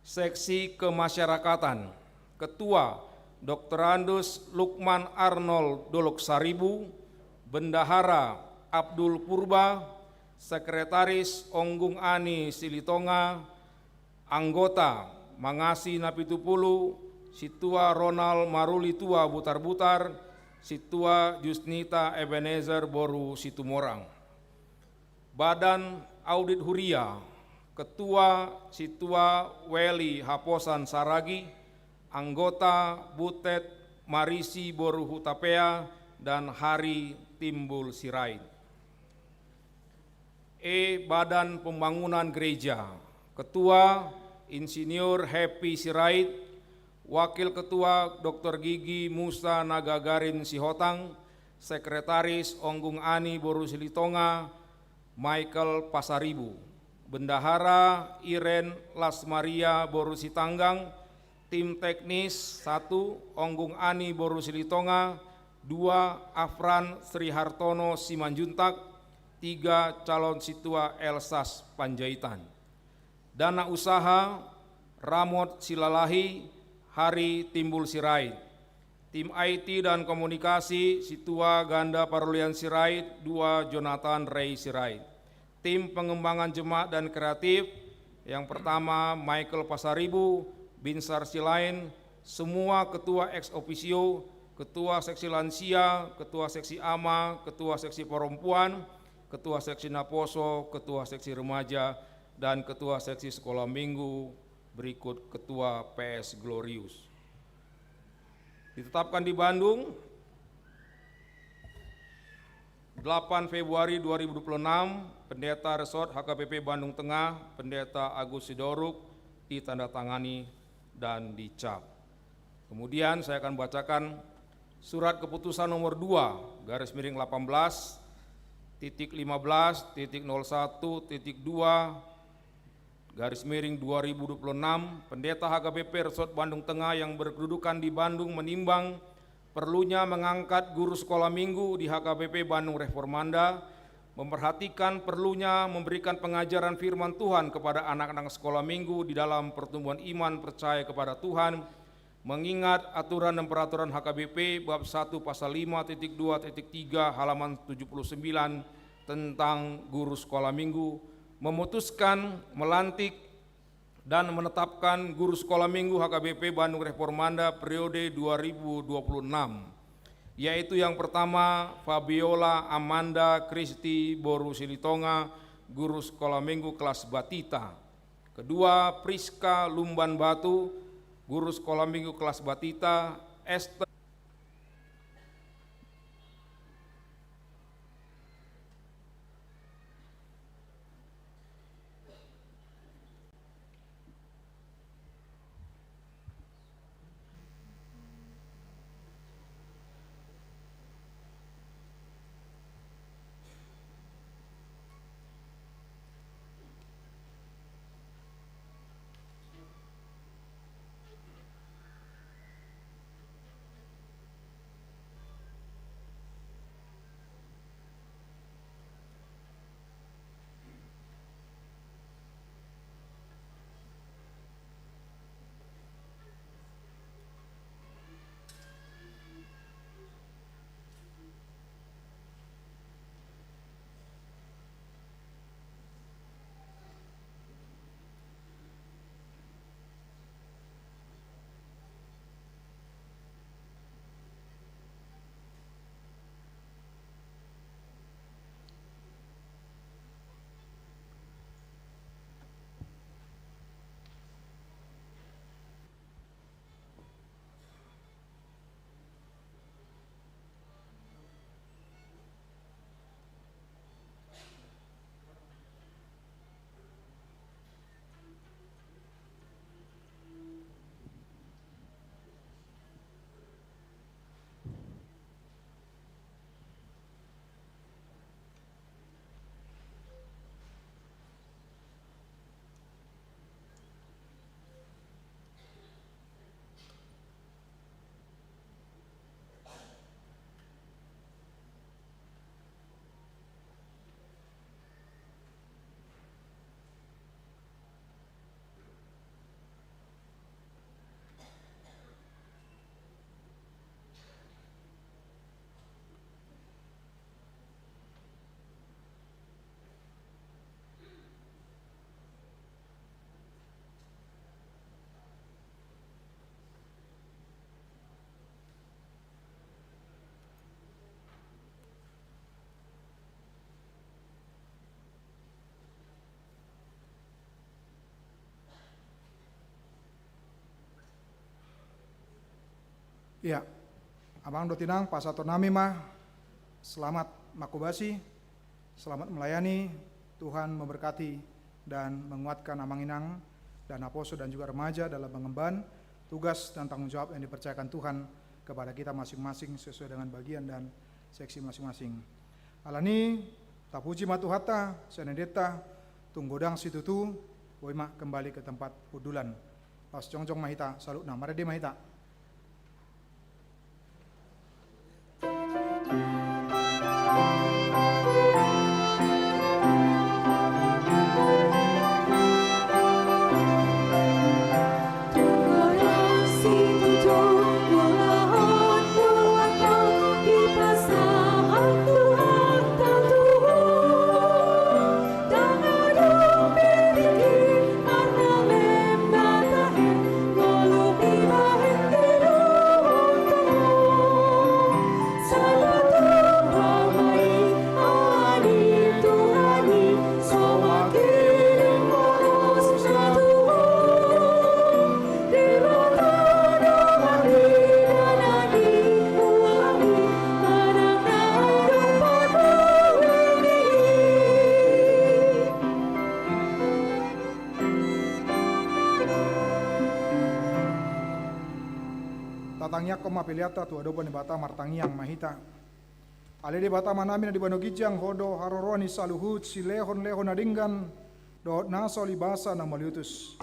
Seksi Kemasyarakatan, Ketua Dr. Andus Lukman Arnold Dolok Saribu, Bendahara Abdul Purba, Sekretaris Onggung Ani Silitonga, anggota Mangasi Napitupulu, Situa Ronald Maruli Tua Butar-Butar, Situa Jusnita Ebenezer Boru Situmorang. Badan Audit Huria, Ketua Situa Weli Haposan Saragi, anggota Butet Marisi Boru Hutapea, dan Hari Timbul Sirait. Badan Pembangunan Gereja, Ketua Insinyur Happy Sirait, Wakil Ketua Dr. Gigi Musa Nagagarin Sihotang, Sekretaris Onggung Ani Boru Silitonga, Michael Pasaribu, Bendahara Iren Lasmaria Boru Sitanggang, Tim Teknis 1 Onggung Ani Boru Silitonga, 2 Afran Sri Hartono Simanjuntak, 3 calon Situa Elsas Panjaitan. Dana usaha Ramot Silalahi, Hari Timbul Sirait. Tim IT dan Komunikasi Situa Ganda Parulian Sirait, 2 Jonathan Ray Sirait. Tim Pengembangan Jemaat dan Kreatif, yang pertama Michael Pasaribu, Binsar Silain, semua ketua ex officio, ketua seksi lansia, ketua seksi AMA, ketua seksi perempuan, ketua seksi Naposo, ketua seksi remaja, dan ketua seksi sekolah minggu, berikut ketua PS Glorius. Ditetapkan di Bandung 8 Februari 2026, Pendeta Resort HKBP Bandung Tengah, Pendeta Agus Sidoruk, ditandatangani dan dicap. Kemudian saya akan bacakan surat keputusan nomor 2 garis miring 18.15.01.2 garis miring 2026, Pendeta HKBP Resort Bandung Tengah yang berkedudukan di Bandung menimbang perlunya mengangkat guru sekolah minggu di HKBP Bandung Reformanda, memperhatikan perlunya memberikan pengajaran firman Tuhan kepada anak-anak sekolah minggu di dalam pertumbuhan iman percaya kepada Tuhan, mengingat aturan dan peraturan HKBP bab 1 pasal 5.2.3 halaman 79 tentang guru sekolah minggu, memutuskan melantik dan menetapkan guru sekolah minggu HKBP Bandung Reformanda periode 2026, yaitu yang pertama Fabiola Amanda Kristi Boru Silitonga, guru sekolah minggu kelas Batita. Kedua, Priska Lumban Batu, guru sekolah minggu kelas Batita. Esther Iya, abang do tinang pasato nami mah, selamat makubasi, selamat melayani, Tuhan memberkati dan menguatkan amang inang dan aposo dan juga remaja dalam mengemban tugas dan tanggung jawab yang dipercayakan Tuhan kepada kita masing-masing sesuai dengan bagian dan seksi masing-masing. Alani, tapuji matu hatta, senedeta, tunggodang situtu, woima kembali ke tempat hudulan. Pas jongjong mahita, salut na, marede mahita. Tatangnya koma piliata tu adopan di bata martangiang mahita. Ale di bata manami na di banogijang hodo haroroni saluhut si lehon adinggan do naso libasa na maliutus.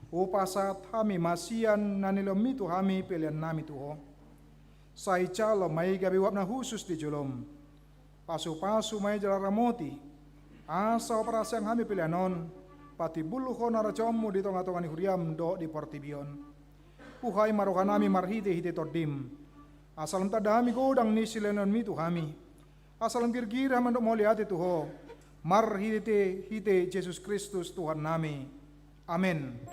Upasat hami masian na nilomitu hami pilihan nami tuho. Sai calo may gabiwap na husus di jolom. Pasu-pasu may jalaramoti. Asa operasi yang hami pilihanon. Pati buluho na rajomu di tonga-tonga ni huriam do di portibion. Puhai marohanami marhite hite tordim. Asalam tadami godang ni silenon mi tuhami. Asalam kirgira mandok moliate tuho. Marhite hite Jesus Kristus Tuhan nami. Amin.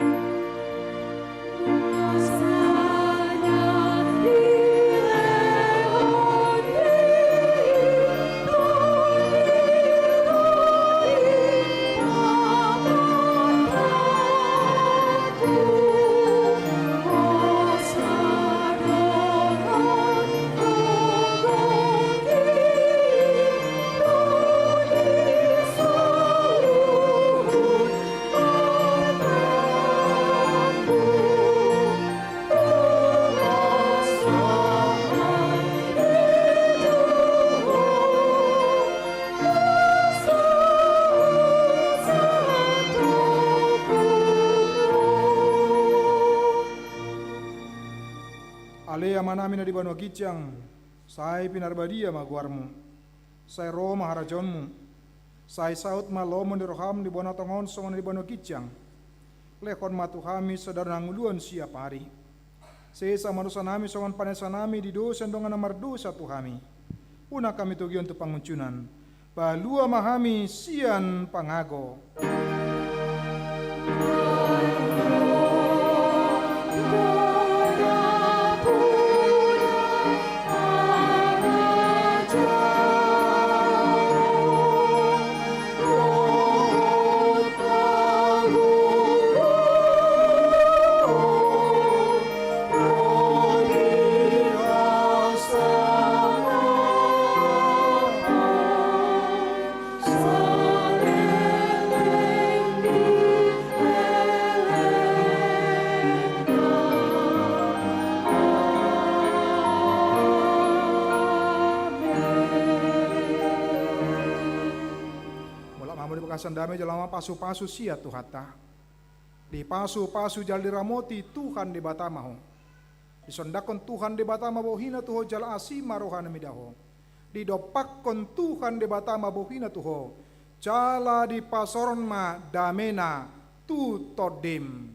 Manami na di Banua Gijang, sai pinarbadia maguarmu, sai Roma harajonmu, sai saut malomon di roham di Banua Tongon songon di Banua Gijang, lekon matuhami saudara nguluan siap hari, sesa manusia nami songon panesa nami di dosa dongan namar dosa tuhami, una kami tugion tu panguncunan, balua mahami sian pangago. Sandame jalama pasu-pasu sia tuhata. Di pasu-pasu jal diramoti Tuhan di batamaho. Disondakon Tuhan di batama bohina tuho jal asima rohana midaho. Didopakon Tuhan di batama bohina tuho. Jala di pasoron ma damena tu todim.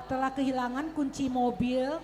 telah kehilangan kunci mobil